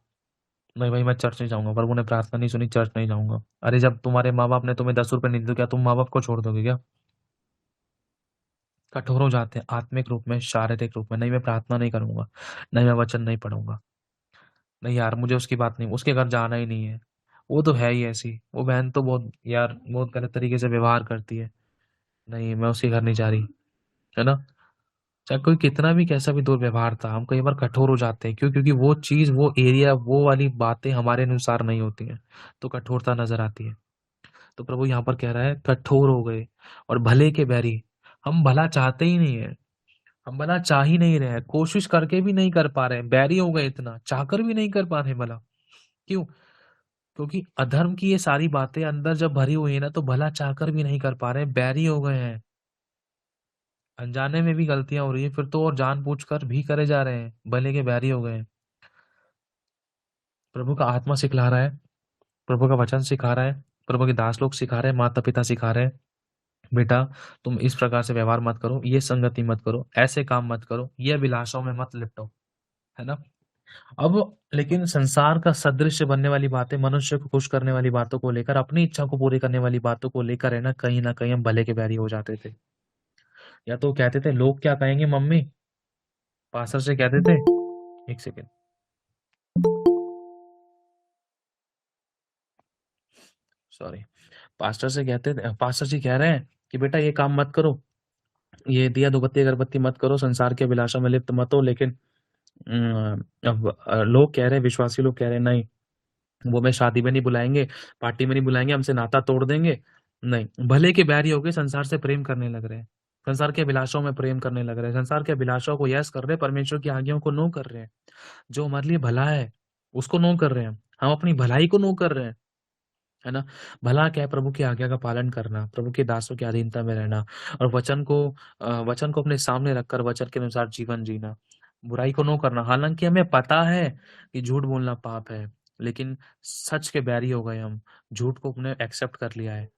नहीं भाई मैं चर्च नहीं जाऊंगा, प्रभु ने प्रार्थना नहीं सुनी, चर्च नहीं जाऊंगा। अरे जब तुम्हारे माँ बाप ने तुम्हें 10 रुपए नहीं दिए तो क्या तुम माँ बाप को छोड़ दोगे क्या? कठोर हो जाते हैं आत्मिक रूप में, शारीरिक रूप में, नहीं मैं प्रार्थना नहीं करूंगा, नहीं मैं वचन नहीं पढ़ूंगा, नहीं यार मुझे उसकी बात नहीं, उसके घर जाना ही नहीं है, वो तो है ही ऐसी, वो बहन तो बहुत यार बहुत गलत तरीके से व्यवहार करती है, नहीं मैं उसके घर नहीं जा रही, है ना? चाहे कोई कितना भी कैसा भी दुर्व्यवहार था, हम कई बार कठोर हो जाते हैं, क्यों? क्योंकि वो चीज, वो एरिया, वो वाली बातें हमारे अनुसार नहीं होती हैं, तो कठोरता नजर आती है। तो प्रभु यहाँ पर कह रहा है कठोर हो गए और भले के बैरी। हम भला चाहते ही नहीं है, हम भला चाह ही नहीं रहे हैं, कोशिश करके भी नहीं कर पा रहे हैं, बैरी हो गए, इतना चाहकर भी नहीं कर पा रहे भला। क्यों? क्योंकि अधर्म की ये सारी बातें अंदर जब भरी हुई है ना, तो भला चाहकर भी नहीं कर पा रहे हैं, बैरी हो गए हैं। अनजाने में भी गलतियां हो रही है, फिर तो और जानबूझकर भी करे जा रहे हैं, भले के बैरी हो गए हैं। प्रभु का आत्मा सिखला रहा है, प्रभु का वचन सिखा रहा है, प्रभु के दास लोग सिखा रहे हैं, माता पिता सिखा रहे हैं, बेटा तुम इस प्रकार से व्यवहार मत करो, ये संगति मत करो, ऐसे काम मत करो, ये अभिलाषाओं में मत लिपटो, है ना? अब लेकिन संसार का सदृश्य बनने वाली बातें, मनुष्य को खुश करने वाली बातों को लेकर, अपनी इच्छा को पूरी करने वाली बातों को लेकर, है ना कहीं हम भले के बैरी हो जाते थे। या तो कहते थे लोग क्या कहेंगे मम्मी, पास्टर से कहते थे, एक सेकेंड, सॉरी, पास्टर से कहते थे, पास्टर जी कह रहे हैं कि बेटा ये काम मत करो, ये दिया धूपबत्ती अगरबत्ती मत करो, संसार के अभिलाषा में लिप्त मत हो, लेकिन अब लोग कह रहे हैं, विश्वासी लोग कह रहे हैं नहीं, वो हमें शादी में नहीं बुलाएंगे, पार्टी में नहीं बुलाएंगे, हमसे नाता तोड़ देंगे, नहीं, भले के बैरी हो गए, संसार से प्रेम करने लग रहे हैं, संसार के अभिलाषाओं में प्रेम करने लग रहे हैं, संसार के अभिलाषाओं को यस कर रहे हैं, परमेश्वर की आज्ञाओं को नो कर रहे हैं, जो हमारे लिए भला है उसको नो कर रहे हैं, हम अपनी भलाई को नो कर रहे हैं, है ना? भला क्या है? प्रभु की आज्ञा का पालन करना, प्रभु के दासों की अधीनता में रहना, और वचन को अपने सामने रखकर वचन के अनुसार जीवन जीना, बुराई को नो करना। हालांकि हमें पता है कि झूठ बोलना पाप है, लेकिन सच के बैरी हो गए हम, झूठ को अपने एक्सेप्ट कर लिया है,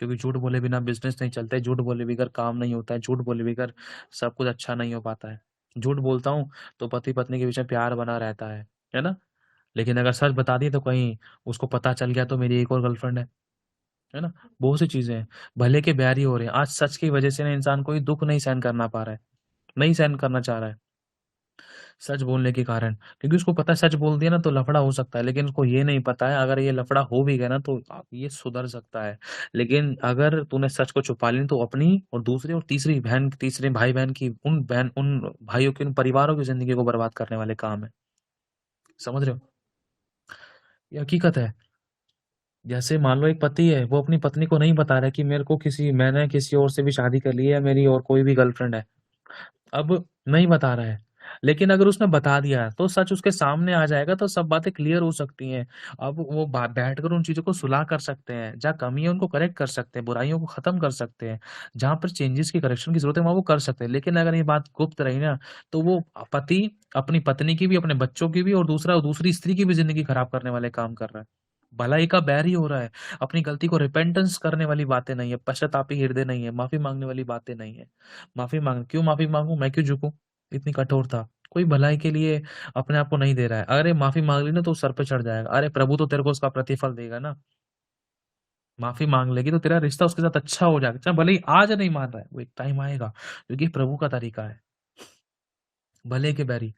क्योंकि झूठ बोले बिना बिजनेस नहीं चलता है, झूठ बोले बगैर काम नहीं होता है, झूठ बोले बगैर सब कुछ अच्छा नहीं हो पाता है। झूठ बोलता हूँ तो पति पत्नी के बीच में प्यार बना रहता है ना? लेकिन अगर सच बता दिए तो कहीं उसको पता चल गया तो मेरी एक और गर्लफ्रेंड है ना? बहुत सी चीजें हैं, भले के बैरी हो रहे हैं। आज सच की वजह से ना इंसान कोई दुख नहीं सहन करना पा रहा है, नहीं सहन करना चाह रहा है, सच बोलने के कारण, क्योंकि उसको पता है सच बोल दिया ना तो लफड़ा हो सकता है, लेकिन उसको ये नहीं पता है अगर ये लफड़ा हो भी गया ना तो ये सुधर सकता है। लेकिन अगर तूने सच को छुपा ली तो अपनी और दूसरी और तीसरी बहन, तीसरे भाई बहन की, उन भाइयों की, उन परिवारों की जिंदगी को बर्बाद करने वाले काम है। समझ रहे हो? ये हकीकत है। जैसे मान लो एक पति है, वो अपनी पत्नी को नहीं बता रहा है कि मैंने किसी और से भी शादी कर ली है, मेरी और कोई भी गर्लफ्रेंड है। अब नहीं बता रहा है, लेकिन अगर उसने बता दिया तो सच उसके सामने आ जाएगा, तो सब बातें क्लियर हो सकती हैं। अब वो बैठकर उन चीजों को सुलह कर सकते हैं, जहाँ कमी है उनको करेक्ट कर सकते हैं, बुराइयों को खत्म कर सकते हैं, जहां पर चेंजेस की, करेक्शन की जरूरत है वहां वो कर सकते हैं। लेकिन अगर ये बात गुप्त रही ना, तो वो पति अपनी पत्नी की भी, अपने बच्चों की भी, और दूसरी स्त्री की भी जिंदगी खराब करने वाले काम कर रहा है, भलाई का बैर ही हो रहा है। अपनी गलती को रिपेंटेंस करने वाली बातें नहीं है, पश्चातापी हृदय नहीं है, माफी मांगने वाली बातें नहीं है। क्यों माफी मांगू, मैं क्यों झुकूं? इतनी कठोरता, कोई भलाई के लिए अपने आप को नहीं दे रहा है। अरे माफी मांग ली ना तो सर पे चढ़ जाएगा, अरे प्रभु तो तेरे को उसका प्रतिफल देगा ना। माफी मांग लेगी तो तेरा रिश्ता उसके साथ अच्छा हो जाएगा, चाहे भले ही आज नहीं मान रहा है, वो एक टाइम आएगा, क्योंकि प्रभु का तरीका है। भले के बैरी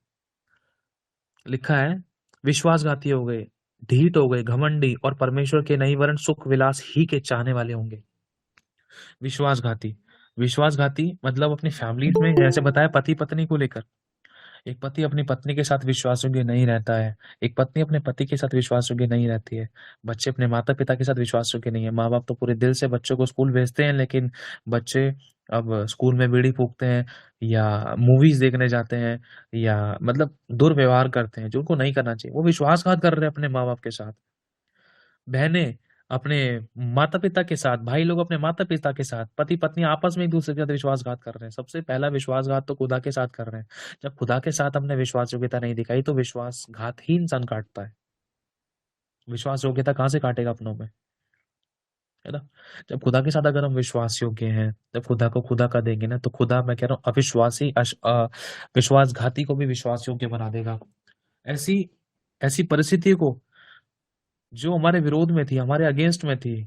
लिखा है, विश्वासघाती हो गए, ढीठ हो गए, घमंडी, और परमेश्वर के नहीं वरन सुख विलास ही के चाहने वाले होंगे। विश्वासघाती, विश्वासघाती मतलब अपनी फैमिली में, जैसे बताया पति पत्नी को लेकर, एक पति अपनी पत्नी के साथ विश्वास योग्य नहीं रहता है, एक पत्नी अपने पति के साथ विश्वास योग्य नहीं रहती है, बच्चे अपने माता पिता के साथ विश्वास योग्य नहीं है। माँ बाप तो पूरे दिल से बच्चों को स्कूल भेजते हैं, लेकिन बच्चे अब स्कूल में बीड़ी फूकते हैं, या मूवीज देखने जाते हैं, या मतलब दुर्व्यवहार करते हैं जो उनको नहीं करना चाहिए, वो विश्वासघात कर रहे हैं अपने माँ बाप के साथ। बहनें अपने माता पिता के साथ, भाई लोग अपने माता पिता के साथ, पति पत्नी आपस में एक दूसरे के साथ विश्वासघात कर रहे हैं। सबसे पहला विश्वासघात तो खुदा के साथ कर रहे हैं। जब खुदा के साथ हमने विश्वास योग्यता नहीं दिखाई तो विश्वासघात ही इंसान काटता है। विश्वास योग्यता कहाँ से काटेगा अपनों में, है ना? जब खुदा के साथ अगर हम विश्वास योग्य हैं, जब खुदा को खुदा का देंगे ना, तो खुदा, मैं कह रहा हूँ, विश्वासघाती को भी विश्वास योग्य बना देगा। ऐसी ऐसी परिस्थिति को जो हमारे विरोध में थी, हमारे अगेंस्ट में थी,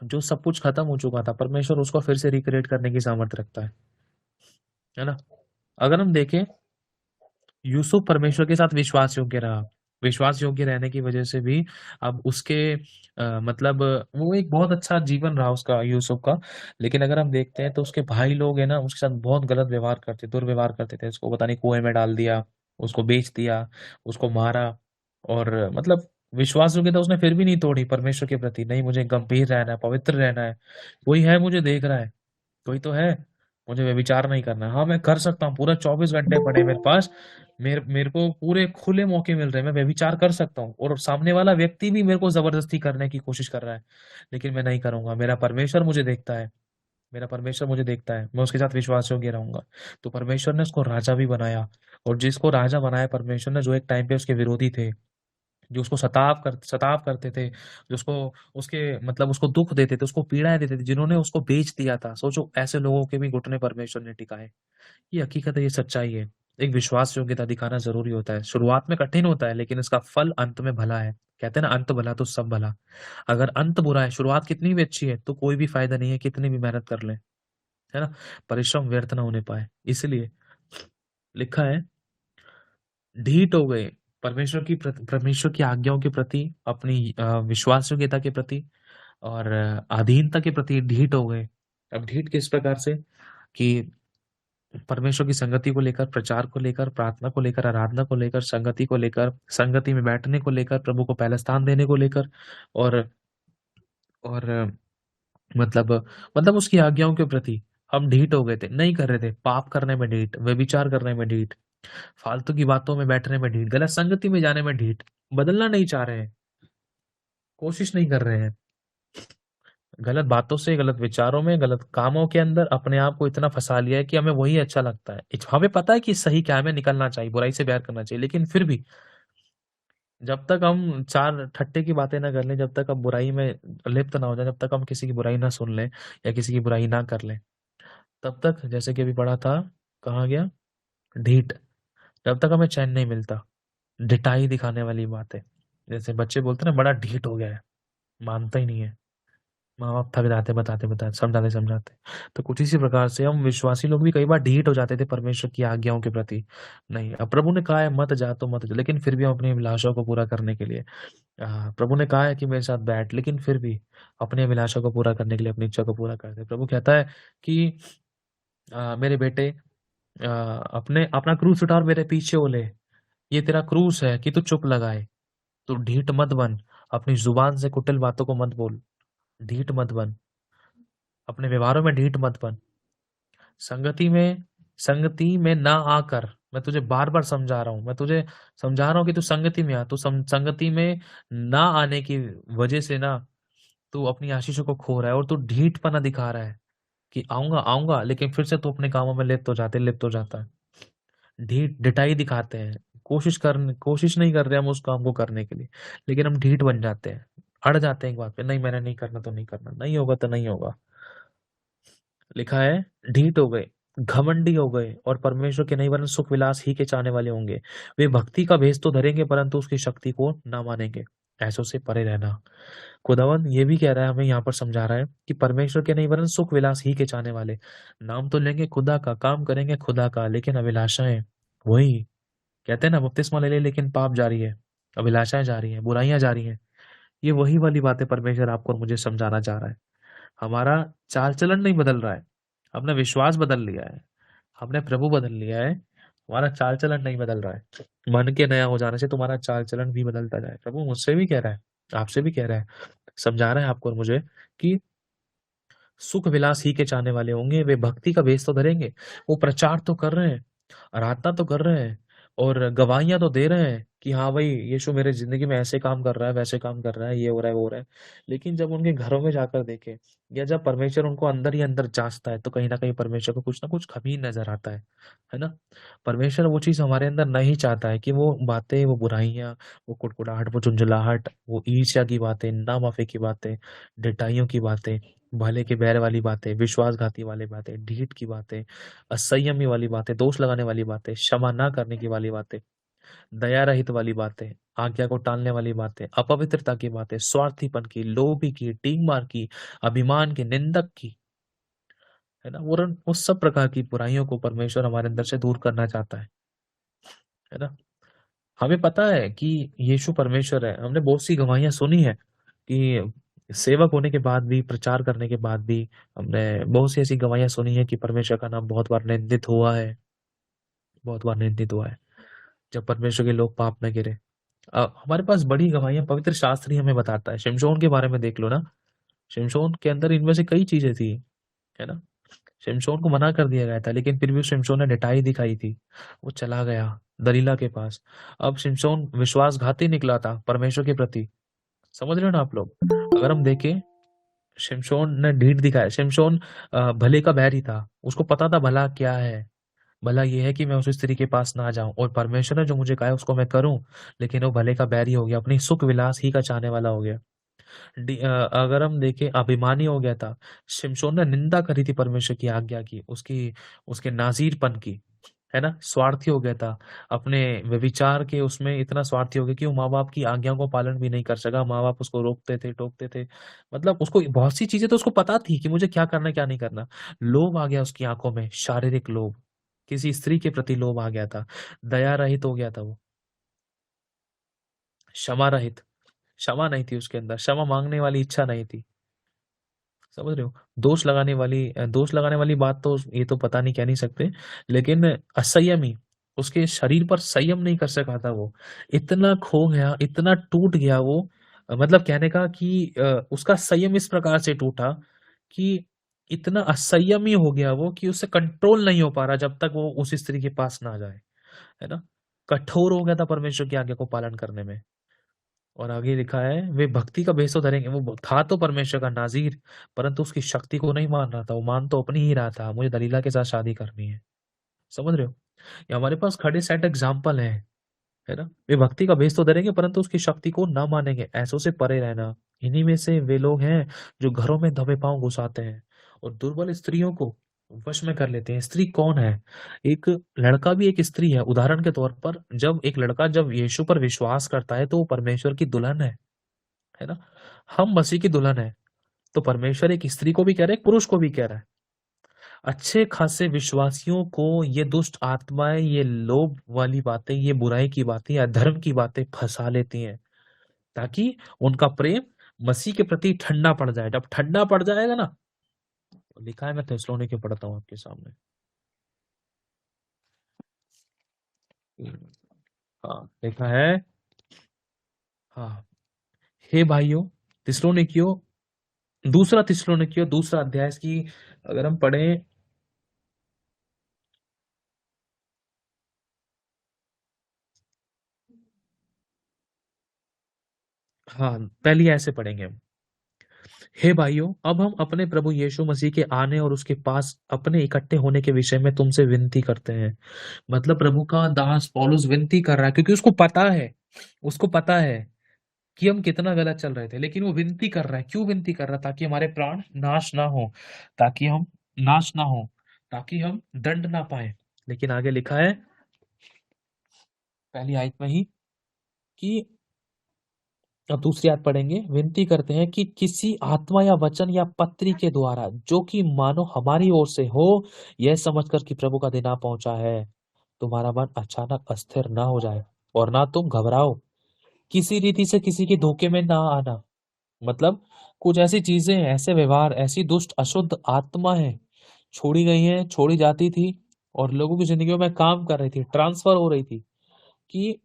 जो सब कुछ खत्म हो चुका था, परमेश्वर उसको फिर से रिक्रिएट करने की सामर्थ्य रखता है ना। अगर हम देखें, यूसुफ परमेश्वर के साथ विश्वास योग्य रहा। विश्वास योग्य रहने की वजह से भी अब उसके मतलब वो एक बहुत अच्छा जीवन रहा उसका, यूसुफ का। लेकिन अगर हम देखते हैं तो उसके भाई लोग है ना, उसके साथ बहुत गलत व्यवहार करते, दुर्व्यवहार करते थे। उसको पता नहीं कुएं में डाल दिया, उसको बेच दिया, उसको मारा। और मतलब विश्वास योग्यता उसने फिर भी नहीं तोड़ी परमेश्वर के प्रति। नहीं, मुझे गंभीर रहना है, पवित्र रहना है, कोई है मुझे देख रहा है, कोई तो है, मुझे व्यभिचार नहीं करना है। हाँ, मैं कर सकता हूँ, पूरा 24 घंटे पड़े हैं मेरे पास, मेरे मेरे को पूरे खुले मौके मिल रहे हैं, मैं व्यभिचार कर सकता हूँ। और सामने वाला व्यक्ति भी मेरे को जबरदस्ती करने की कोशिश कर रहा है, लेकिन मैं नहीं करूंगा। मेरा परमेश्वर मुझे देखता है, मेरा परमेश्वर मुझे देखता है, मैं उसके साथ विश्वास योग्य रहूंगा। तो परमेश्वर ने उसको राजा भी बनाया। और जिसको राजा बनाया परमेश्वर ने, जो एक टाइम पे उसके विरोधी थे, जो उसको सताव करते थे, जो उसको उसके मतलब उसको दुख देते थे, उसको पीड़ाएं देते थे, जिन्होंने उसको बेच दिया था, सोचो ऐसे लोगों के भी घुटने परमेश्वर ने टिकाए। ये हकीकत है, ये सच्चाई है। एक विश्वास योग्यता दिखाना जरूरी होता है। शुरुआत में कठिन होता है, लेकिन इसका फल अंत में भला है। कहते हैं ना, अंत भला तो सब भला। अगर अंत बुरा है, शुरुआत कितनी भी अच्छी है, तो कोई भी फायदा नहीं है, कितनी भी मेहनत कर ले, है ना। परिश्रम व्यर्थ ना होने पाए, इसलिए लिखा है, ढीठ हो गए परमेश्वर की आज्ञाओं के प्रति, अपनी विश्वास योग्यता के प्रति, और अधीनता के प्रति ढीठ हो गए। अब ढीठ किस प्रकार से, कि परमेश्वर की संगति को लेकर, प्रचार को लेकर, प्रार्थना को लेकर, आराधना को लेकर, संगति को लेकर, संगति में बैठने को लेकर, प्रभु को पहला स्थान देने को लेकर, और और मतलब उसकी आज्ञाओं के प्रति हम ढीठ हो गए थे, नहीं कर रहे थे। पाप करने में ढीठ, व्यभिचार करने में ढीठ, फालतू की बातों में बैठने में ढीठ, गलत संगति में जाने में ढीठ, बदलना नहीं चाह रहे हैं, कोशिश नहीं कर रहे हैं। गलत बातों से, गलत विचारों में, गलत कामों के अंदर अपने आप को इतना फंसा लिया है कि हमें वही अच्छा लगता है। हमें पता है कि सही क्या है, हमें निकलना चाहिए, बुराई से प्यार करना चाहिए, लेकिन फिर भी जब तक हम चार ठट्टे की बातें ना कर लें, जब तक हम बुराई में लिप्त ना हो जाए, जब तक हम किसी की बुराई ना सुन लें या किसी की बुराई ना कर लें, तब तक, जैसे कि अभी पढ़ा था, कहाँ गया, ढीठ, जब तक हमें चैन नहीं मिलता। ढिठाई दिखाने वाली बात है, जैसे बच्चे बोलते हैं ना, बड़ा ढीठ हो गया है, मानता ही नहीं है। माँ बाप थक जाते, बताते बताते, समझाते समझाते। तो कुछ इसी प्रकार से हम विश्वासी लोग भी कई बार ढीठ हो जाते थे परमेश्वर की आज्ञाओं के प्रति। नहीं, अब प्रभु ने कहा है मत जा तो मत जा, लेकिन फिर भी हम अपनी अभिलाषाओं को पूरा करने के लिए, प्रभु ने कहा है कि मेरे साथ बैठ, लेकिन फिर भी अपनी अभिलाषा को पूरा करने के लिए अपनी इच्छा को पूरा करते हैं। प्रभु कहता है कि मेरे बेटे, अपने अपना क्रूस उठा और मेरे पीछे हो ले। ये तेरा क्रूस है कि तू चुप लगाए, तू ढीठ मत बन, अपनी जुबान से कुटिल बातों को मत बोल, ढीठ मत बन, अपने व्यवहारों में ढीठ मत बन। संगति में ना आकर, मैं तुझे बार बार समझा रहा हूं, मैं तुझे समझा रहा हूं कि तू संगति में आ। तू संगति में ना आने की वजह से ना, तू अपनी आशीषों को खो रहा है, और तू ढीठपना दिखा रहा है कि आऊंगा आऊंगा, लेकिन फिर से तू अपने कामों में लिप्त हो जाता है। ढिठाई दिखाते हैं, कोशिश नहीं कर रहे हम उस काम को करने के लिए, लेकिन हम ढीठ बन जाते हैं, अड़ जाते हैं एक बात पे, नहीं मैंने नहीं करना तो नहीं करना, नहीं होगा तो नहीं होगा। लिखा है, ढीठ हो गए, घमंडी हो गए, और परमेश्वर के नहीं वरन सुख विलास ही के चाहने वाले होंगे। वे भक्ति का भेष तो धरेंगे, परंतु उसकी शक्ति को ना मानेंगे। ऐसों से परे रहना। खुदावन ये भी कह रहा है, हमें यहाँ पर समझा रहा है कि परमेश्वर के नहीं वरन सुख विलास ही के चाहने वाले। नाम तो लेंगे खुदा का, काम करेंगे खुदा का, लेकिन अभिलाषाएं वही, कहते हैं ना, बपतिस्मा ले ले लेकिन पाप जारी है, अभिलाषाएं जारी है, बुराइयां जारी हैं। ये वही वाली बातें परमेश्वर आपको और मुझे समझाना चाह रहा है। हमारा चाल चलन नहीं बदल रहा है, हमने विश्वास बदल लिया है, हमने प्रभु बदल लिया है, हमारा चाल चलन नहीं बदल रहा है। मन के नया हो जाने से तुम्हारा चाल चलन भी बदलता जाए। प्रभु मुझसे भी कह रहा है, आपसे भी कह रहा है, समझा रहा है आपको और मुझे कि सुख विलास ही के चाहने वाले होंगे, वे भक्ति का भेष तो धरेंगे। वो प्रचार तो कर रहे हैं, आराधना तो कर रहे हैं, और गवाहियां तो दे रहे हैं कि हाँ भाई यीशु मेरे जिंदगी में ऐसे काम कर रहा है, वैसे काम कर रहा है, ये हो रहा है, वो हो रहा है। लेकिन जब उनके घरों में जाकर देखे, या जब परमेश्वर उनको अंदर ही अंदर जांचता है, तो कहीं ना कहीं परमेश्वर को कुछ ना कुछ कमी नजर आता है ना। परमेश्वर वो चीज हमारे अंदर नहीं चाहता है, कि वो बातें, वो बुराइयां, वो कुड़कुड़ाहट, वो झुंझुलाहट, वो ईर्ष्या की बातें, नामाफे की बातें, ढिठाइयों की बातें, भले के बैर वाली बातें, विश्वासघाती वाली बातें, ढीठ की बातें, असंयमी वाली बातें, दोष लगाने वाली बातें, क्षमा ना करने की वाली बातें, दया रहित वाली बातें, आज्ञा को टालने वाली बातें, अपवित्रता की बातें, स्वार्थीपन की, लोभी की, टींग मार की, अभिमान की, निंदक की, है ना, वो उस सब प्रकार की बुराइयों को परमेश्वर हमारे अंदर से दूर करना चाहता है ना। हमें पता है कि यीशु परमेश्वर है। हमने बहुत सी गवाहियां सुनी है कि सेवक होने के बाद भी, प्रचार करने के बाद भी, हमने बहुत सी ऐसी गवाहियां सुनी है कि परमेश्वर का नाम बहुत बार निंदित हुआ है, बहुत बार निंदित हुआ है, जब परमेश्वर के लोग पाप में गिरे। हमारे पास बड़ी गवाहियां, पवित्र शास्त्र ही हमें बताता है। शिमशोन के बारे में देख लो ना, शिमशोन के अंदर इनमें से कई चीजें थी, है ना। शिमशोन को मना कर दिया गया था, लेकिन फिर भी शिमशोन ने निठाई दिखाई थी। वो चला गया दलीला के पास। अब शिमशोन विश्वासघाती निकला था परमेश्वर के प्रति। समझ रहे हो ना आप लोग? अगर हम देखें, शिमशोन ने ढीठ दिखाया। शिमशोन भले का बैरी था, उसको पता था भला क्या है। भला ये है कि मैं उस स्त्री के पास ना जाऊं, और परमेश्वर ने जो मुझे कहा है उसको मैं करूं, लेकिन वो भले का बैरी हो गया, अपनी सुख विलास ही का चाहने वाला हो गया। अगर हम देखें, अभिमानी हो गया था। शिमशोन ने निंदा करी थी परमेश्वर की आज्ञा की, उसकी, उसके नाजीरपन की, है ना। स्वार्थी हो गया था, अपने व्यभिचार के उसमें इतना स्वार्थी हो गया कि वो माँ बाप की आज्ञा को पालन भी नहीं कर सका। माँ बाप उसको रोकते थे, टोकते थे, मतलब उसको बहुत सी चीजें तो उसको पता थी कि मुझे क्या करना है, क्या नहीं करना। लोभ आ गया उसकी आंखों में, शारीरिक लोभ, किसी स्त्री के प्रति लोभ आ गया था। दया रहित हो गया था वो, क्षमा रहित, क्षमा नहीं थी उसके अंदर, क्षमा मांगने वाली इच्छा नहीं थी। समझ रहे हो? दोष लगाने वाली बात तो ये तो पता नहीं, कह नहीं सकते, लेकिन असंयमी, उसके शरीर पर संयम नहीं कर सका था वो। इतना खो गया, इतना टूट गया वो, मतलब कहने का कि उसका संयम इस प्रकार से टूटा कि इतना असंयमी हो गया वो कि उससे कंट्रोल नहीं हो पा रहा जब तक वो उस स्त्री के पास ना जाए, है ना। कठोर हो गया था परमेश्वर की आज्ञा को पालन करने में। और आगे लिखा है, वे भक्ति का भेष तो धरेंगे। वो था तो परमेश्वर का नाज़ीर, परंतु उसकी शक्ति को नहीं मान रहा था। वो मान तो अपनी ही रहा था, मुझे दलीला के साथ शादी करनी है। समझ रहे हो? ये हमारे पास खड़े सेट एग्जाम्पल है ना। वे भक्ति का भेष तो धरेंगे, परंतु उसकी शक्ति को ना मानेंगे। ऐसों से परे रहना। इन्हीं में से वे लोग हैं जो घरों में दबे पांव घुसाते हैं और दुर्बल स्त्रियों को वश में कर लेते हैं। स्त्री कौन है? एक लड़का भी एक स्त्री है। उदाहरण के तौर पर, जब एक लड़का जब यीशु पर विश्वास करता है तो वो परमेश्वर की दुल्हन है ना। हम मसीह की दुल्हन है। तो परमेश्वर एक स्त्री को भी कह रहा है, एक पुरुष को भी कह रहा है। अच्छे खासे विश्वासियों को ये दुष्ट आत्माएं, ये लोभ वाली बातें, ये बुराई की बातें, या धर्म की बातें फंसा लेती हैं, ताकि उनका प्रेम मसीह के प्रति ठंडा पड़ जाए। जब ठंडा पड़ जाएगा ना, तो लिखा है, मैं थिस्सलुनीके पढ़ता हूँ आपके सामने। हाँ, लिखा है। हाँ, हे भाइयों, थिस्सलुनीकियों, दूसरा थिस्सलुनीकियों, दूसरा अध्याय की अगर हम पढ़ें, हाँ, पहली ऐसे पढ़ेंगे हम। हे भाइयों, अब हम अपने प्रभु यीशु मसीह के आने और उसके पास अपने इकट्ठे होने के विषय में तुमसे विनती करते हैं। मतलब प्रभु का दास पौलुस विनती कर रहा है, क्योंकि उसको पता है कि हम कितना गलत चल रहे थे, लेकिन वो विनती कर रहा है। क्यों विनती कर रहा है? ताकि हमारे प्राण नाश ना हो, ताकि हम नाश ना हो, ताकि हम दंड ना पाए। लेकिन आगे लिखा है पहली आयत में ही कि, अब दूसरी आयत पढ़ेंगे, विनती करते हैं कि किसी आत्मा या वचन या पत्री के द्वारा, जो कि मानो हमारी ओर से हो, यह समझकर कि प्रभु का दिन आ पहुंचा है, तुम्हारा मन अचानक अस्थिर ना हो जाए और ना तुम घबराओ। किसी रीति से किसी के धोखे में ना आना। मतलब कुछ ऐसी चीजें, ऐसे व्यवहार, ऐसी दुष्ट अशुद्ध आत्मा है, छोड़ी गई है, छोड़ी जाती थी, और लोगों की जिंदगियों में काम कर रही थी, ट्रांसफर हो रही थी, कि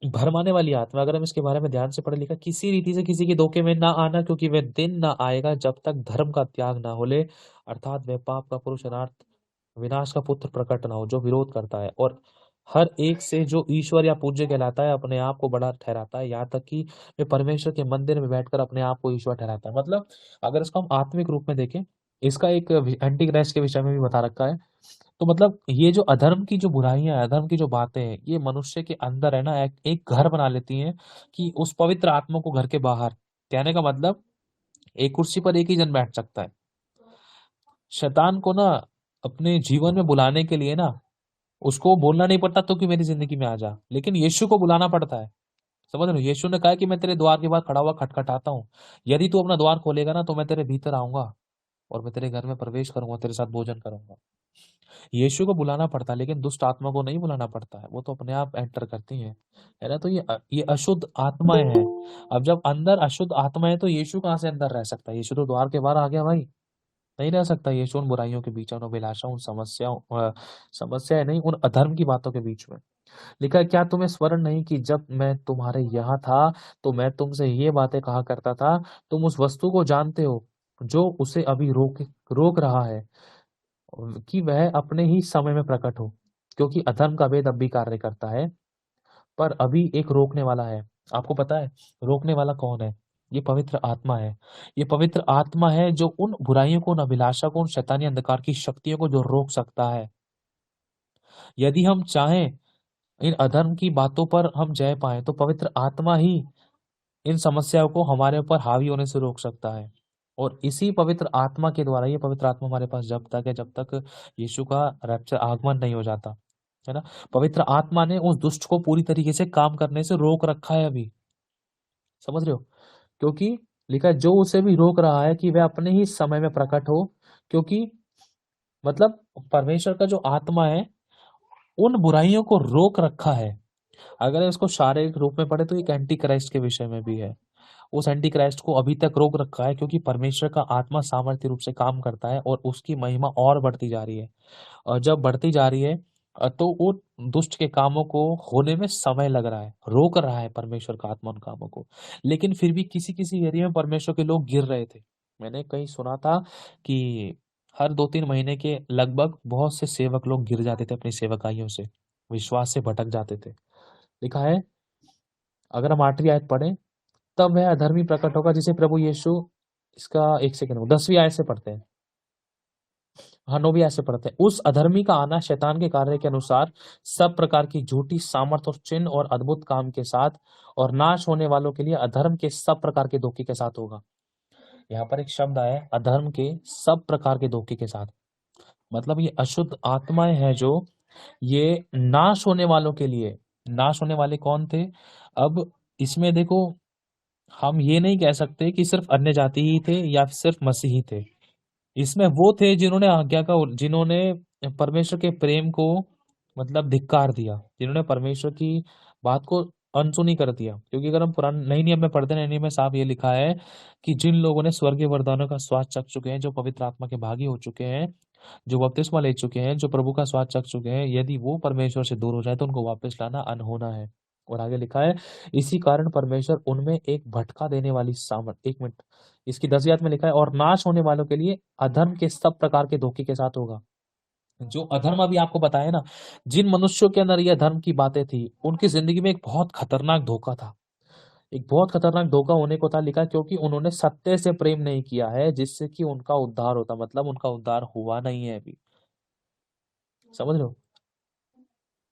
भरमाने वाली आत्मा। अगर हम इसके बारे में ध्यान से पढ़े, लिखा किसी रीति से किसी के धोखे में ना आना, क्योंकि वह दिन ना आएगा जब तक धर्म का त्याग ना हो ले, अर्थात वह पाप का पुरुष, अर्थात विनाश का पुत्र प्रकट ना हो, जो विरोध करता है और हर एक से जो ईश्वर या पूज्य कहलाता है, अपने आप को बड़ा ठहराता है, यहाँ तक कि वे परमेश्वर के मंदिर में बैठकर अपने आप को ईश्वर ठहराता है। मतलब अगर इसको हम आत्मिक रूप में देखें, इसका एक एंटी क्राइस्ट के विषय में भी बता रखा है। तो मतलब ये जो अधर्म की जो बुराइयां, अधर्म की जो बातें हैं, ये मनुष्य के अंदर है ना, एक घर बना लेती हैं, कि उस पवित्र आत्मा को घर के बाहर। कहने का मतलब, एक कुर्सी पर एक ही जन बैठ सकता है। शैतान को ना अपने जीवन में बुलाने के लिए ना, उसको बोलना नहीं पड़ता तो कि मेरी जिंदगी में आ जा, लेकिन यीशु को बुलाना पड़ता है। समझ रहे हो? यीशु ने कहा कि मैं तेरे द्वार के बाहर खड़ा हुआ खटखटाता हूँ, यदि तू अपना द्वार खोलेगा ना तो मैं तेरे भीतर आऊंगा और मैं तेरे घर में प्रवेश करूंगा, तेरे साथ भोजन करूंगा। यीशु को बुलाना पड़ता है, लेकिन दुष्ट आत्मा को नहीं बुलाना पड़ता है, वो तो अपने आप एंटर करती है ना। तो ये अशुद्ध आत्माएं हैं। अब जब अंदर अशुद्ध आत्मा है तो यीशु कहाँ से अंदर रह सकता है? यीशु तो द्वार के बाहर आ गया भाई, नहीं रह सकता यीशु उन बुराइयों के बीच, उन अभिलाषा, उन समस्याओं, समस्या नहीं, उन अधर्म की बातों के बीच में। लिखा है, क्या तुम्हें स्मरण नहीं कि जब मैं तुम्हारे यहाँ था तो मैं तुमसे ये बातें कहा करता था? तुम उस वस्तु को जानते हो जो उसे अभी रोक रोक रहा है, कि वह अपने ही समय में प्रकट हो, क्योंकि अधर्म का भेद अब भी कार्य करता है। पर अभी एक रोकने वाला है। आपको पता है रोकने वाला कौन है? ये पवित्र आत्मा है। ये पवित्र आत्मा है जो उन बुराइयों को, उन अभिलाषा को, उन शैतानी अंधकार की शक्तियों को जो रोक सकता है। यदि हम चाहें इन अधर्म की बातों पर हम जय पाए तो पवित्र आत्मा ही इन समस्याओं को हमारे ऊपर हावी होने से रोक सकता है। और इसी पवित्र आत्मा के द्वारा, ये पवित्र आत्मा हमारे पास जब तक है जब तक यीशु का रैप्चर आगमन नहीं हो जाता, है ना। पवित्र आत्मा ने उस दुष्ट को पूरी तरीके से काम करने से रोक रखा है अभी। समझ रहे हो? क्योंकि लिखा है, जो उसे भी रोक रहा है कि वह अपने ही समय में प्रकट हो। क्योंकि मतलब परमेश्वर का जो आत्मा है उन बुराइयों को रोक रखा है। अगर इसको शारीरिक रूप में पढ़े तो एक एंटी क्राइस्ट के विषय में भी है। उस एंटी क्राइस्ट को अभी तक रोक रखा है क्योंकि परमेश्वर का आत्मा सामर्थ्य रूप से काम करता है और उसकी महिमा और बढ़ती जा रही है। और जब बढ़ती जा रही है तो वो दुष्ट के कामों को होने में समय लग रहा है, रोक रहा है परमेश्वर का आत्मा उन कामों को। लेकिन फिर भी किसी किसी एरिया में परमेश्वर के लोग गिर रहे थे। मैंने कहीं सुना था कि हर 2-3 महीने के लगभग बहुत से सेवक लोग गिर जाते थे अपनी सेवकाइयों से, विश्वास से भटक जाते थे। लिखा है, अगर हम 8वीं आयत पढ़ें, तब वह अधर्मी प्रकट होगा जिसे प्रभु यीशु, इसका एक सेकंड, 10वीं आयत से पढ़ते हैं। हाँ, 9वीं आयत से पढ़ते हैं। उस अधर्मी का आना शैतान के कार्य के अनुसार सब प्रकार की झूठी सामर्थ और चिन्ह और अद्भुत काम के साथ, और नाश होने वालों के लिए अधर्म के सब प्रकार के धोखे के साथ होगा। यहाँ पर एक शब्द आया है, अधर्म के सब प्रकार के धोखे के साथ। मतलब ये अशुद्ध आत्माएं हैं जो ये नाश होने वालों के लिए। नाश होने वाले कौन थे? अब इसमें देखो, हम ये नहीं कह सकते कि सिर्फ अन्य जाति ही थे या सिर्फ मसीही थे। इसमें वो थे जिन्होंने आज्ञा का, जिन्होंने परमेश्वर के प्रेम को मतलब धिक्कार दिया, जिन्होंने परमेश्वर की बात को अनसुनी कर दिया। क्योंकि अगर हम पुराने नई नियम में पढ़ते हैं, नई नियम में साफ ये लिखा है कि जिन लोगों ने स्वर्गीय वरदानों का स्वाद चख चुके हैं, जो पवित्र आत्मा के भागी हो चुके हैं, जो बपतिस्मा ले चुके हैं, जो प्रभु का स्वाद चख चुके हैं, यदि वो परमेश्वर से दूर हो जाए तो उनको वापस लाना अनहोना है। और आगे लिखा है, इसी कारण परमेश्वर उनमें एक भटका देने वाली सामर्थ, 1 मिनट, इसकी 10वीं आयत में लिखा है, और नाश होने वालों के लिए अधर्म के सब प्रकार के धोखे के साथ होगा। जो अधर्म अभी आपको बताया ना, जिन मनुष्यों के अंदर ये धर्म की बातें थी, उनकी जिंदगी में एक बहुत खतरनाक धोखा था। एक बहुत खतरनाक धोखा होने को था, लिखा क्योंकि उन्होंने सत्य से प्रेम नहीं किया है जिससे कि उनका उद्धार होता। मतलब उनका उद्धार हुआ नहीं है अभी। समझ लो,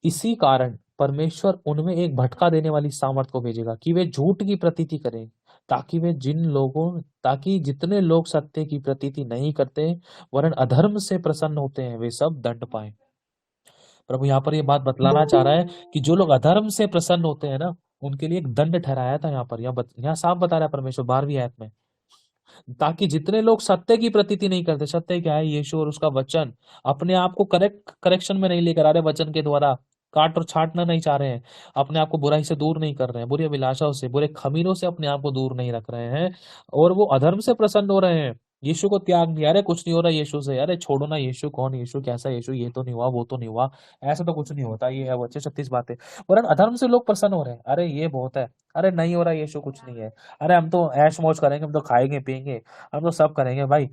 इसी कारण परमेश्वर उनमें एक भटका देने वाली सामर्थ को भेजेगा कि वे झूठ की प्रतीति करें, ताकि जितने लोग सत्य की प्रतीति नहीं करते वरन अधर्म से प्रसन्न होते हैं, वे सब दंड पाए। प्रभु यहाँ पर ये बात बतलाना चाह रहा है कि जो लोग अधर्म से प्रसन्न होते हैं ना, उनके लिए एक दंड ठहराया था। यहाँ साफ बता रहा है परमेश्वर 12वीं आयत में, ताकि जितने लोग सत्य की प्रतीति नहीं करते, सत्य क्या है? यीशु और उसका वचन। अपने आप को करेक्शन में नहीं लेकर आ रहे, वचन के द्वारा काट और छाटना नहीं चाह रहे हैं, अपने आप को बुराई से दूर नहीं कर रहे हैं, बुरी अभिलाषाओं से, बुरे खमीरों से अपने आप को दूर नहीं रख रहे हैं, और वो अधर्म से प्रसन्न हो रहे हैं। यीशु को त्याग दिया, अरे कुछ नहीं हो रहा यीशु से, अरे छोड़ो ना, यीशु कौन, यीशु कैसा, यीशु ये तो नहीं हुआ, वो तो नहीं हुआ, ऐसा तो कुछ नहीं होता, ये है बच्चे 36 बातें। वरन अधर्म से लोग प्रसन्न हो रहे हैं, अरे ये बहुत है, अरे नहीं हो रहा यीशु, कुछ नहीं है, अरे हम तो ऐश मौज करेंगे, हम तो खाएंगे पिएंगे, हम तो सब करेंगे भाई।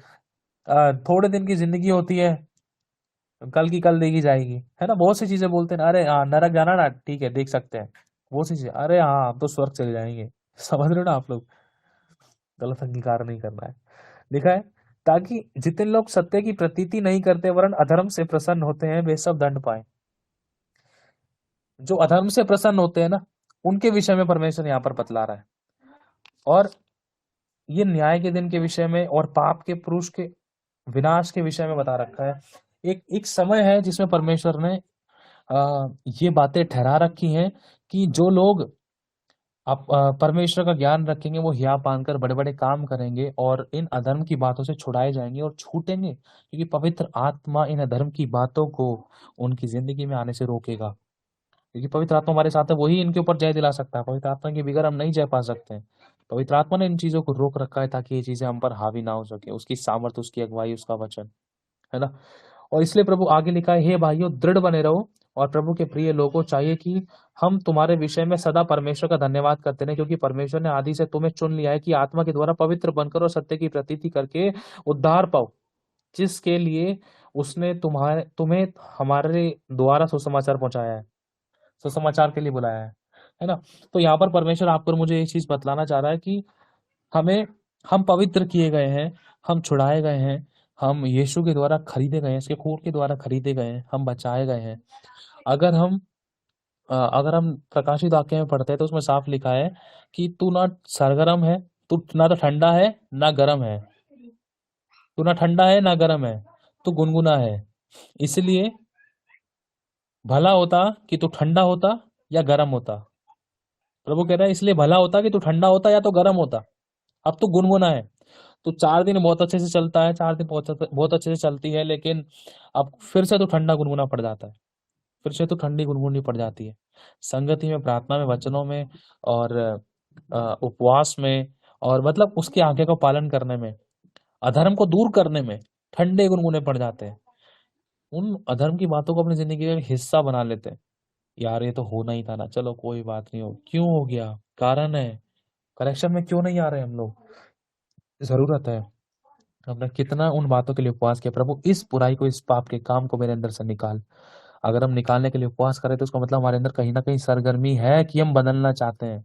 थोड़े दिन की जिंदगी होती है, कल की कल देखी जाएगी, है ना। बहुत सी चीजें बोलते हैं ना, अरे हाँ नरक जाना ना, ठीक है देख सकते हैं, बहुत सी चीजें, अरे हाँ हम तो स्वर्ग चले जाएंगे। समझ रहे हो ना आप लोग? गलत अंगीकार नहीं करना है। लिखा है, ताकि जितने लोग सत्य की प्रतीति नहीं करते वरन अधर्म से प्रसन्न होते हैं, वे सब दंड पाए। जो अधर्म से प्रसन्न होते हैं ना, उनके विषय में परमेश्वर यहाँ पर बतला रहा है। और ये न्याय के दिन के विषय में और पाप के पुरुष के विनाश के विषय में बता रखा है। एक एक समय है जिसमें परमेश्वर ने ये बातें ठहरा रखी हैं कि जो लोग आप परमेश्वर का ज्ञान रखेंगे वो हिया बांधकर बड़े बड़े काम करेंगे और इन अधर्म की बातों से छुड़ाए जाएंगे और छूटेंगे, क्योंकि पवित्र आत्मा इन अधर्म की बातों को उनकी जिंदगी में आने से रोकेगा। क्योंकि पवित्र आत्मा हमारे साथ है, वही इनके ऊपर जय दिला सकता है। पवित्र आत्मा के बगैर हम नहीं जय पा सकते हैं। पवित्र आत्मा ने इन चीजों को रोक रखा है ताकि ये चीजें हम पर हावी ना हो सके, उसकी सामर्थ, उसकी अगुवाई, उसका वचन, है ना। और इसलिए प्रभु आगे लिखा है, हे भाइयों दृढ़ बने रहो और प्रभु के प्रिय लोगों, चाहिए कि हम तुम्हारे विषय में सदा परमेश्वर का धन्यवाद करते रहे, क्योंकि परमेश्वर ने आदि से तुम्हें चुन लिया है कि आत्मा के द्वारा पवित्र बनकर और सत्य की प्रतीति करके उद्धार पाओ, जिसके लिए उसने तुम्हें हमारे द्वारा सुसमाचार पहुंचाया है, सुसमाचार के लिए बुलाया है ना। तो यहाँ पर परमेश्वर आपको और मुझे ये चीज बतलाना चाह रहा है कि हमें हम पवित्र किए गए हैं, हम छुड़ाए गए हैं, हम यीशु के द्वारा खरीदे गए हैं, इसके खून के द्वारा खरीदे गए हैं, हम बचाए गए हैं। अगर हम प्रकाशित वाक्य में पढ़ते हैं तो उसमें साफ लिखा है कि तू ना सरगरम है, तू ना तो ठंडा है ना गर्म है, तू ना ठंडा है ना गर्म है, तू गुनगुना है। इसलिए भला होता कि तू ठंडा होता या गर्म होता। प्रभु कह रहा है इसलिए भला होता कि तू ठंडा होता या तो गर्म होता। अब तू गुनगुना है। तो 4 दिन बहुत अच्छे से चलता है, 4 दिन बहुत अच्छे से चलती है, लेकिन अब फिर से तो ठंडा गुनगुना पड़ जाता है, फिर से तो ठंडी गुनगुनी पड़ जाती है। संगति में, प्रार्थना में, वचनों में और उपवास में और मतलब उसकी आज्ञा का पालन करने में, अधर्म को दूर करने में ठंडे गुनगुने पड़ जाते हैं। उन अधर्म की बातों को अपनी जिंदगी में हिस्सा बना लेते हैं। यार ये तो होना ही था ना, चलो कोई बात नहीं, हो क्यों हो गया, कारण है, करेक्शन में क्यों नहीं आ रहे हम लोग, जरूरत है। हमने कितना उन बातों के लिए उपवास किया, प्रभु इस बुराई को, इस पाप के काम को मेरे अंदर से निकाल। अगर हम निकालने के लिए उपवास करें तो उसका मतलब हमारे अंदर कहीं ना कहीं सरगर्मी है कि हम बदलना चाहते हैं,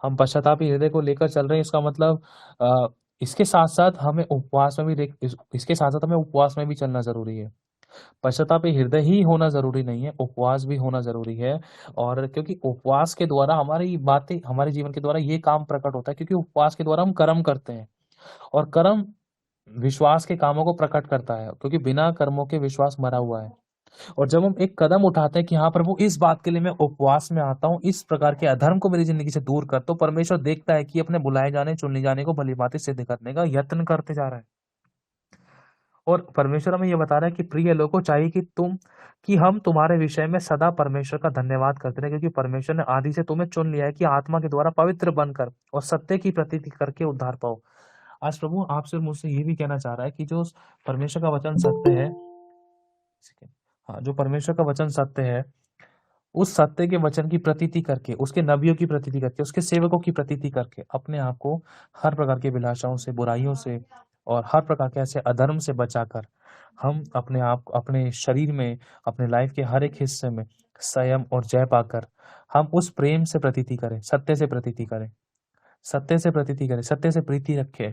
हम पश्चातापी हृदय को लेकर चल रहे हैं। इसका मतलब इसके साथ साथ हमें उपवास में भी इसके साथ साथ हमें उपवास में भी चलना जरूरी है। पश्चातापी हृदय ही होना जरूरी नहीं है, उपवास भी होना जरूरी है। और क्योंकि उपवास के द्वारा हमारी बातें, हमारे जीवन के द्वारा ये काम प्रकट होता है, क्योंकि उपवास के द्वारा हम कर्म करते हैं और कर्म विश्वास के कामों को प्रकट करता है, क्योंकि बिना कर्मों के विश्वास मरा हुआ है। और जब हम एक कदम उठाते हैं कि हाँ प्रभु इस बात के लिए मैं उपवास में आता हूँ, इस प्रकार के अधर्म को मेरी जिंदगी से दूर कर, तो परमेश्वर देखता है कि अपने बुलाए जाने, चुनने जाने को भली बातें सिद्ध करने का यत्न करते जा रहा है। और परमेश्वर हमें यह बता रहा है कि प्रिय लोगों, चाहिए कि हम तुम्हारे विषय में सदा परमेश्वर का धन्यवाद करते रहे, क्योंकि परमेश्वर ने आदि से तुम्हें चुन लिया है कि आत्मा के द्वारा पवित्र बनकर और सत्य की प्रतीति करके उद्धार पाओ। आज प्रभु आपसे और मुझसे ये भी कहना चाह रहा है कि जो परमेश्वर का वचन सत्य है, हाँ, जो परमेश्वर का वचन सत्य है, उस सत्य के वचन की प्रतीति करके, उसके नबियों की प्रतीति करके, उसके सेवकों की प्रतीति करके अपने आप को हर प्रकार की विलासाओं से, बुराइयों से और हर प्रकार के ऐसे अधर्म से बचाकर हम अपने आप, अपने शरीर में, अपने लाइफ के हर एक हिस्से में संयम और जय पाकर हम उस प्रेम से प्रतीति करें, सत्य से प्रतीति करें, सत्य से प्रतीति करें, सत्य से प्रीति रखें।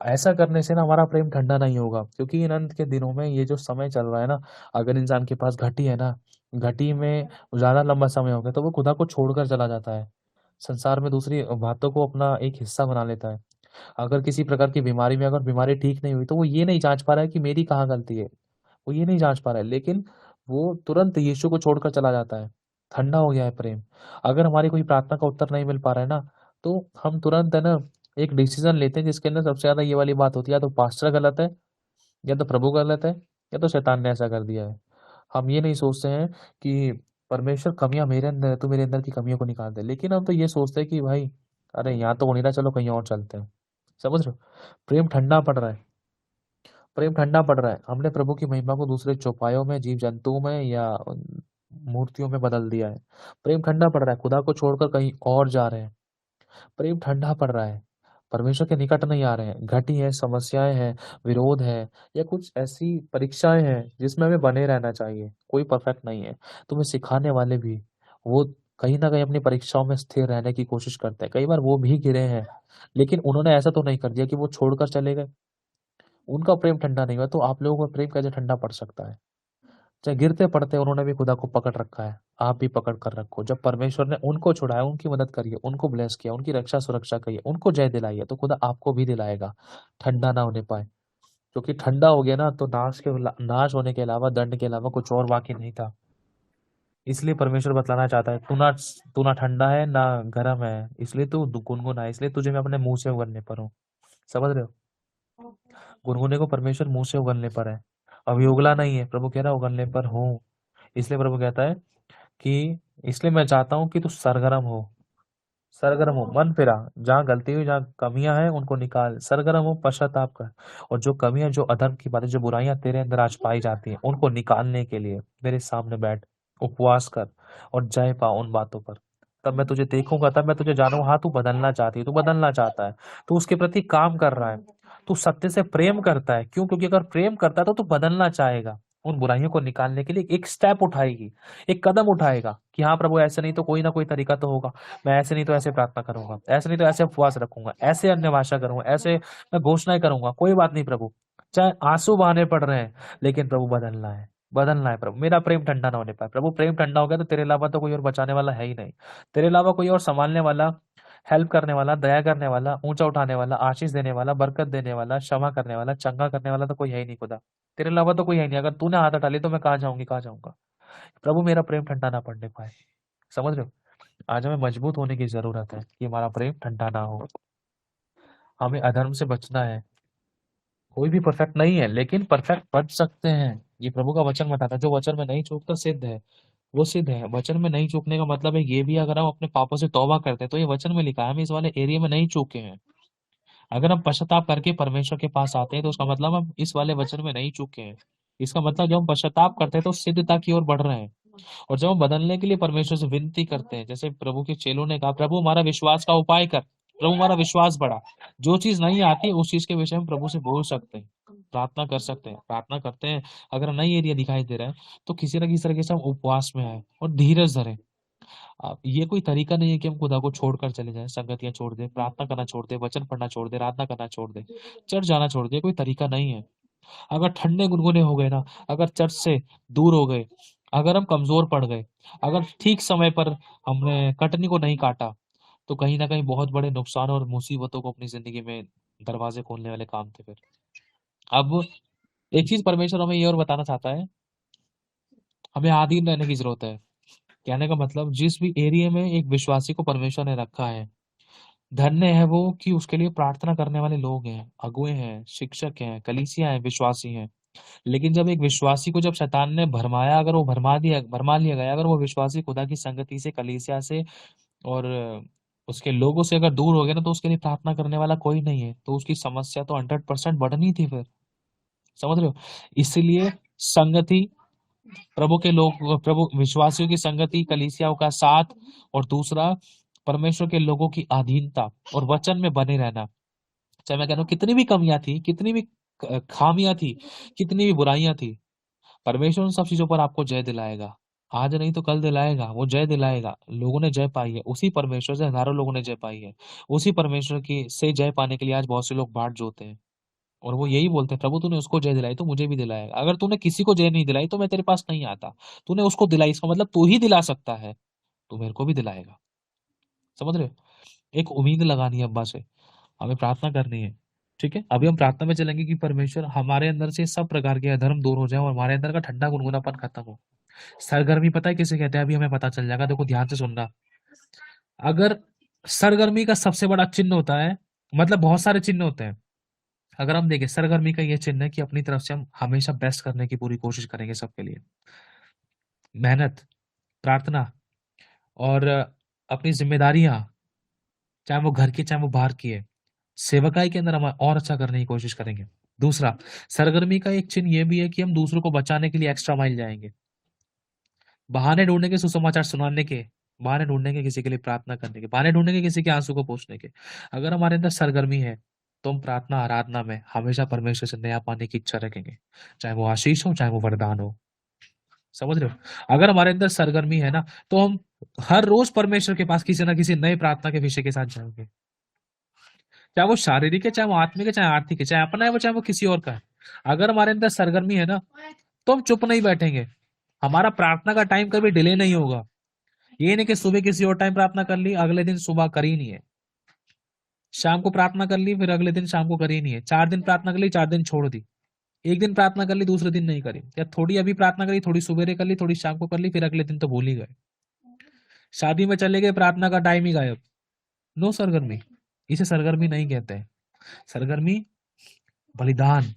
ऐसा करने से ना हमारा प्रेम ठंडा नहीं होगा, क्योंकि इन अंत के दिनों में ये जो समय चल रहा है ना, अगर इंसान के पास घटी है ना, घटी में ज्यादा लंबा समय हो गया तो वो खुदा को छोड़कर चला जाता है, संसार में दूसरी बातों को अपना एक हिस्सा बना लेता है। अगर किसी प्रकार की बीमारी में, अगर बीमारी ठीक नहीं हुई तो वो ये नहीं जांच पा रहा है कि मेरी कहाँ गलती है, वो ये नहीं जांच पा रहा है, लेकिन वो तुरंत यीशु को छोड़कर चला जाता है। ठंडा हो गया है प्रेम। अगर हमारी कोई प्रार्थना का उत्तर नहीं मिल पा रहा है ना, तो हम तुरंत है ना एक डिसीजन लेते हैं जिसके अंदर सबसे ज्यादा ये वाली बात होती है, या तो पास्टर गलत है, या तो प्रभु गलत है, या तो शैतान ने ऐसा कर दिया है। हम ये नहीं सोचते हैं कि परमेश्वर कमियां मेरे अंदर है तो मेरे अंदर की कमियों को निकाल दे, लेकिन हम तो ये सोचते हैं कि भाई अरे यहाँ तो हो नहीं रहा, चलो कहीं और चलते हैं। समझ रहे हो? प्रेम ठंडा पड़ रहा है, प्रेम ठंडा पड़ रहा है। हमने प्रभु की महिमा को दूसरे चौपायों में, जीव जंतुओं में या मूर्तियों में बदल दिया है। प्रेम ठंडा पड़ रहा है, खुदा को छोड़कर कहीं और जा रहे हैं। प्रेम ठंडा पड़ रहा है, परमेश्वर के निकट नहीं आ रहे हैं। घटी है, समस्याएं हैं, विरोध है, या कुछ ऐसी परीक्षाएं हैं जिसमें हमें बने रहना चाहिए। कोई परफेक्ट नहीं है, तुम्हें सिखाने वाले भी वो कहीं ना कहीं अपनी परीक्षाओं में स्थिर रहने की कोशिश करते हैं। कई बार वो भी गिरे हैं, लेकिन उन्होंने ऐसा तो नहीं कर दिया कि वो छोड़कर चले गए, उनका प्रेम ठंडा नहीं हुआ। तो आप लोगों का प्रेम कैसे ठंडा पड़ सकता है? चाहे गिरते पड़ते उन्होंने भी खुदा को पकड़ रखा है, आप भी पकड़ कर रखो। जब परमेश्वर ने उनको छुड़ाया, उनकी मदद करिए, उनको ब्लेस किया, उनकी रक्षा सुरक्षा करिए, उनको जय दिलाई है, तो खुदा आपको भी दिलाएगा। ठंडा ना होने पाए, क्योंकि ठंडा हो गया ना तो नाश होने के अलावा, दंड के अलावा कुछ और बाकी नहीं था। इसलिए परमेश्वर बतलाना चाहता है, तू ना ठंडा है ना गर्म है, इसलिए तू गुनगुना है, इसलिए तुझे मैं अपने मुंह से उगलने पर हूँ। समझ रहे हो? गुनगुने को परमेश्वर मुंह से उगलने पर है। अभी उगला नहीं है, प्रभु कह रहा है उगलने पर हूँ। इसलिए प्रभु कहता है कि इसलिए मैं चाहता हूँ कि तू सरगर्म हो। सरगर्म हो, मन फिरा, जहाँ गलती हुई, जहाँ कमियां हैं उनको निकाल, सरगर्म हो, पश्चाताप कर। और जो कमियां, जो अधर्म की बातें, जो बुराइयां तेरे अंदर आज पाई जाती हैं, उनको निकालने के लिए मेरे सामने बैठ, उपवास कर और जय पा उन बातों पर। तब मैं तुझे देखूंगा, तब मैं तुझे जानूंगा। हाँ, तू बदलना चाहती है, तू बदलना चाहता है, तू उसके प्रति काम कर रहा है, तू सत्य से प्रेम करता है। क्यों? क्योंकि अगर प्रेम करता है तो तू बदलना चाहेगा, उन बुराइयों को निकालने के लिए एक स्टेप उठाएगी, एक कदम उठाएगा कि हाँ प्रभु, ऐसे नहीं तो कोई ना कोई तरीका तो होगा। मैं ऐसे नहीं तो ऐसे प्रार्थना करूंगा, ऐसे नहीं तो ऐसे उपवास रखूंगा, ऐसे अन्य भाषा करूंगा, ऐसे मैं घोषणाएं करूंगा। कोई बात नहीं प्रभु, चाहे आंसू बहाने पड़ रहे हैं, लेकिन प्रभु बदलना है, बदलना है प्रभु। मेरा प्रेम ठंडा ना होने पाए प्रभु। प्रेम ठंडा हो गया तो तेरे अलावा तो कोई और बचाने वाला है ही नहीं। तेरे अलावा कोई और संभालने वाला, हेल्प करने वाला, दया करने वाला, ऊंचा उठाने वाला, आशीष देने वाला, बरकत देने वाला, क्षमा करने वाला, चंगा करने वाला तो कोई है ही नहीं खुदा। तेरे अलावा तो कोई है नहीं। अगर तूने हाथ हटा लिया तो मैं कहाँ जाऊंगी, कहाँ जाऊंगा? प्रभु मेरा प्रेम ठंडा ना पड़ने पाए। समझ रहे हो? आज हमें मजबूत होने की जरूरत है कि हमारा प्रेम ठंडा ना हो। हमें अधर्म से बचना है। कोई भी परफेक्ट नहीं है, लेकिन परफेक्ट बच सकते हैं। ये प्रभु का वचन बताता है। जो वचन में नहीं चूकता सिद्ध है, वो सिद्ध है। वचन में नहीं चूकने का मतलब है ये भी, अगर हम अपने पापों से तौबा करते हैं तो ये वचन में लिखा है, हम इस वाले एरिया में नहीं चूके हैं। अगर हम पश्चाताप करके परमेश्वर के पास आते हैं तो उसका मतलब हम इस वाले वचन में नहीं चूके हैं। इसका मतलब जब हम पश्चाताप करते हैं तो सिद्धता की ओर बढ़ रहे हैं। और जब हम बदलने के लिए परमेश्वर से विनती करते हैं, जैसे प्रभु के चेलों ने कहा, प्रभु हमारा विश्वास का उपाय कर, प्रभु हमारा विश्वास बढ़ा। जो चीज नहीं आती उस चीज के विषय में प्रभु से बोल सकते हैं, प्रार्थना कर सकते हैं, प्रार्थना करते हैं। अगर नई एरिया दिखाई दे रहा है तो किसी न किसी तरीके से हम उपवास में आए और धीरज धरें। ये कोई तरीका नहीं है कि हम खुदा को छोड़कर चले जाएं, संगतियां छोड़ दे, प्रार्थना करना छोड़ दे, वचन पढ़ना छोड़ दे, आराधना करना छोड़ दे, चर्च जाना छोड़ दे। कोई तरीका नहीं है। अगर ठंडे गुनगुने हो गए ना, अगर चर्च से दूर हो गए, अगर हम कमजोर पड़ गए, अगर ठीक समय पर हमने कटनी को नहीं काटा, तो कहीं ना कहीं बहुत बड़े नुकसान और मुसीबतों को अपनी जिंदगी में दरवाजे खोलने वाले काम थे फिर। अब एक चीज परमेश्वर हमें ये और बताना चाहता है, हमें आधीन रहने की जरूरत है। कहने का मतलब, जिस भी एरिया में एक विश्वासी को परमेश्वर ने रखा है, धन्य है वो कि उसके लिए प्रार्थना करने वाले लोग हैं, अगुए हैं, शिक्षक हैं, कलीसिया हैं, विश्वासी हैं। लेकिन जब एक विश्वासी को जब शैतान ने भरमाया, अगर वो भरमा लिया गया, अगर वो विश्वासी खुदा की संगति से, कलीसिया से और उसके लोगों से अगर दूर हो गया ना, तो उसके लिए प्रार्थना करने वाला कोई नहीं है, तो उसकी समस्या तो 100% बढ़नी थी फिर। समझ रहे हो? इसलिए संगति, प्रभु के लोग, प्रभु विश्वासियों की संगति, कलीसियाओं का साथ, और दूसरा परमेश्वर के लोगों की अधीनता और वचन में बने रहना। चाहे मैं कह रहा हूं कितनी भी कमियां थी, कितनी भी खामियां थी, कितनी भी बुराइयां थी, परमेश्वर उन सब चीजों पर आपको जय दिलाएगा। आज नहीं तो कल दिलाएगा, वो जय दिलाएगा। लोगों ने जय पाई है, उसी परमेश्वर से हजारों लोगों ने जय पाई है। उसी परमेश्वर की से जय पाने के लिए आज बहुत से लोग बाट जोते हैं, और वो यही बोलते हैं, प्रभु तूने उसको जय दिलाई तो मुझे भी दिलाएगा। अगर तूने किसी को जय नहीं दिलाई तो मैं तेरे पास नहीं आता। तूने उसको दिलाई, इसका मतलब तू ही दिला सकता है, तो मेरे को भी दिलाएगा। समझ रहे हो? एक उम्मीद लगानी है अब्बा से, हमें प्रार्थना करनी है। ठीक है, अभी हम प्रार्थना में चलेंगे कि परमेश्वर हमारे अंदर से सब प्रकार के अधर्म दूर हो जाए और हमारे अंदर का ठंडा गुनगुनापन खत्म हो। सरगर्मी पता है किसे कहते हैं? अभी हमें पता चल जाएगा। देखो ध्यान से सुनना। अगर सरगर्मी का सबसे बड़ा चिन्ह होता है, मतलब बहुत सारे चिन्ह होते हैं। अगर हम देखें, सरगर्मी का ये चिन्ह है कि अपनी तरफ से हम हमेशा बेस्ट करने की पूरी कोशिश करेंगे सबके लिए। मेहनत, प्रार्थना, और अपनी जिम्मेदारियां, चाहे वो घर की चाहे वो बाहर की है, सेवकाई के अंदर हम और अच्छा करने की कोशिश करेंगे। दूसरा, सरगर्मी का एक चिन्ह ये भी है कि हम दूसरों को बचाने के लिए एक्स्ट्रा माइल जाएंगे। बहाने ढूंढने के, सुसमाचार सुनाने के बहाने ढूंढने के, किसी के लिए प्रार्थना करने के बहाने ढूंढने के, किसी के आंसू को पोंछने के। अगर हमारे अंदर सरगर्मी है तो हम प्रार्थना आराधना में हमेशा परमेश्वर से नया पाने की इच्छा रखेंगे, चाहे वो आशीष हो चाहे वो वरदान हो। समझ रहे हो? अगर हमारे अंदर सरगर्मी है ना, तो हम हर रोज परमेश्वर के पास किसी ना किसी नए प्रार्थना के विषय के साथ जाएंगे, चाहे वो शारीरिक है, चाहे वो आत्मिक है, चाहे आर्थिक है, चाहे अपना है वो, चाहे वो किसी और का है। अगर हमारे अंदर सरगर्मी है ना, तो हम चुप नहीं बैठेंगे। हमारा प्रार्थना का टाइम कभी डिले नहीं होगा। ये नहीं कि सुबह किसी और टाइम प्रार्थना कर ली, अगले दिन सुबह करी नहीं है, शाम को प्रार्थना कर ली, फिर अगले दिन शाम को करी नहीं है, 4 दिन प्रार्थना कर ली, 4 दिन छोड़ दी। एक दिन प्रार्थना कर ली, दूसरे दिन नहीं करी, या थोड़ी अभी प्रार्थना करी, थोड़ी सवेरे कर ली, थोड़ी शाम को कर ली, फिर अगले दिन तो भूल ही गए। शादी में चले गए, प्रार्थना का टाइम ही गायब। नो सरगर्मी। इसे सरगर्मी नहीं कहते हैं। सरगर्मी बलिदान,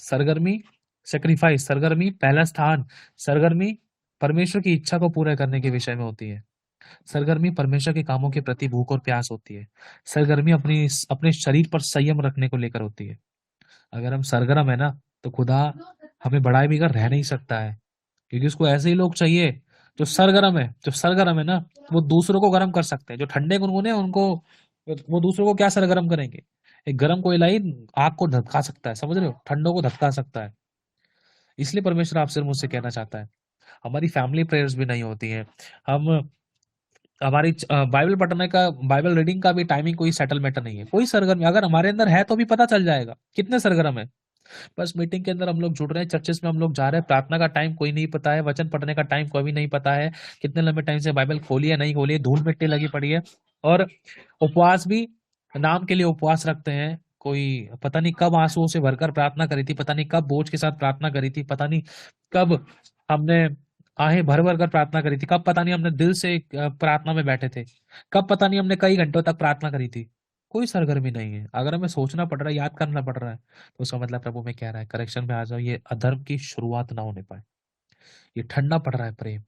सरगर्मी सेक्रीफाइस, सरगर्मी पहला स्थान, सरगर्मी परमेश्वर की इच्छा को पूरा करने के विषय में होती है। सरगर्मी परमेश्वर के कामों के प्रति भूख और प्यास होती है। सरगर्मी अपने शरीर पर संयम रखने को लेकर होती है। अगर हम सरगर्म है ना, तो खुदा हमें बढ़ाए बिगड़ रह नहीं सकता है, क्योंकि उसको ऐसे ही लोग चाहिए जो सरगर्म है। जो सरगर्म है ना, वो दूसरों को गर्म कर सकते हैं। जो ठंडे गुनगुने हैं, उनको वो दूसरों को क्या सरगर्म करेंगे। एक गर्म कोयला ही आग को धक्का सकता है, समझ रहे हो, ठंडों को धक्का सकता है। इसलिए परमेश्वर आपसे और मुझसे कहना चाहता है, हमारी फैमिली प्रेयर्स भी नहीं होती हैं। हम हमारी बाइबल पढ़ने का, बाइबल रीडिंग का भी टाइमिंग कोई सेटलमेंट नहीं है, कोई सरगर्म अगर हमारे अंदर है तो भी पता चल जाएगा कितने सरगर्म है। बस मीटिंग के अंदर हम लोग जुड़ रहे हैं, चर्चेस में हम लोग जा रहे हैं, प्रार्थना का टाइम कोई नहीं पता है, वचन पढ़ने का टाइम कोई भी नहीं पता है, कितने लंबे टाइम से बाइबल खोली है नहीं खोली है, धूल मिट्टी लगी पड़ी है। और उपवास भी नाम के लिए उपवास रखते हैं। कोई पता नहीं कब आंसुओं से भरकर प्रार्थना करी थी, पता नहीं कब बोझ के साथ प्रार्थना करी थी, पता नहीं कब हमने आहें भर भर कर प्रार्थना करी थी, कब पता नहीं हमने दिल से प्रार्थना में बैठे थे, कब पता नहीं हमने कई घंटों तक प्रार्थना करी थी। कोई सरगर्मी नहीं है। अगर हमें सोचना पड़ रहा है, याद करना पड़ रहा है, तो उसका मतलब प्रभु में कह रहा है करेक्शन में आ जाओ, ये अधर्म की शुरुआत ना होने पाए। ये ठंडा पड़ रहा है प्रेम।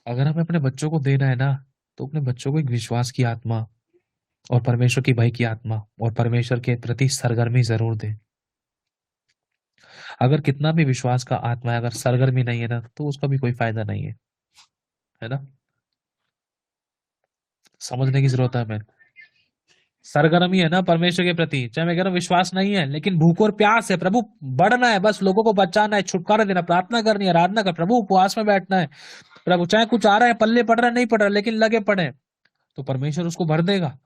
अगर हमें अपने बच्चों को देना है ना, तो अपने बच्चों को एक विश्वास की आत्मा और परमेश्वर की भय की आत्मा और परमेश्वर के प्रति सरगर्मी जरूर दें। अगर कितना भी विश्वास का आत्मा है, अगर सरगर्मी नहीं है ना, तो उसका भी कोई फायदा नहीं है ना। समझने की जरूरत है हमें। सरगर्मी है ना परमेश्वर के प्रति, चाहे मैं कह रहा हूं विश्वास नहीं है, लेकिन भूख और प्यास है, प्रभु बढ़ना है, बस लोगों को बचाना है, छुटकारा देना, प्रार्थना करनी है, आराधना कर, प्रभु उपवास में बैठना है। प्रभु चाहे कुछ आ रहा है, पल्ले पड़ रहा है नहीं पड़ रहा, लेकिन लगे पड़े, तो परमेश्वर उसको भर देगा।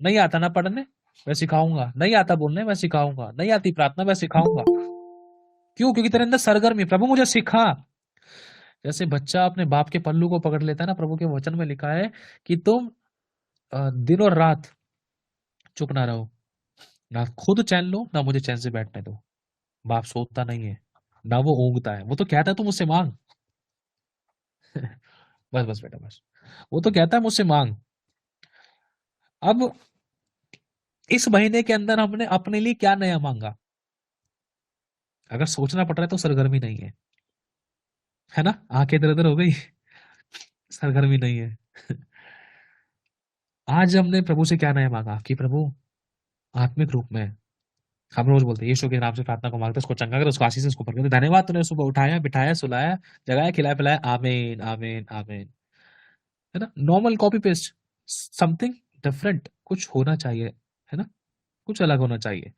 नहीं आता ना पढ़ने, मैं सिखाऊंगा। नहीं आता बोलने, मैं सिखाऊंगा। नहीं आती प्रार्थना, मैं सिखाऊंगा। क्यों? क्योंकि तेरे अंदर सरगर्मी, प्रभु मुझे सिखा। जैसे बच्चा अपने बाप के पल्लू को पकड़ लेता है ना, प्रभु के वचन में लिखा है कि तुम दिन और रात चुप ना रहो, ना खुद चैन लो, ना मुझे चैन से बैठने दो। बाप सोता नहीं है, ना वो ऊँगता है, वो तो कहता है तू मुझसे मांग। बस बस बेटा बस, वो तो कहता है मुझसे मांग। अब इस महीने के अंदर हमने अपने लिए क्या नया मांगा? अगर सोचना पड़ रहा है तो सरगर्मी नहीं है ना। आंखें इधर उधर हो गई, सरगर्मी नहीं है। आज हमने प्रभु से क्या नया मांगा कि प्रभु आत्मिक रूप में, हम रोज बोलते हैं यीशु के नाम से प्रार्थना को मांगते, उसको चंगा कर, उसको आशीष से उसको भर कर दे। धन्यवाद तूने सुबह उठाया, बिठाया, सुलाया, जगाया, खिलाया, पिलाया। आमीन आमीन आमीन। है ना, normal copy paste, something different कुछ होना चाहिए, है ना, कुछ अलग होना चाहिए।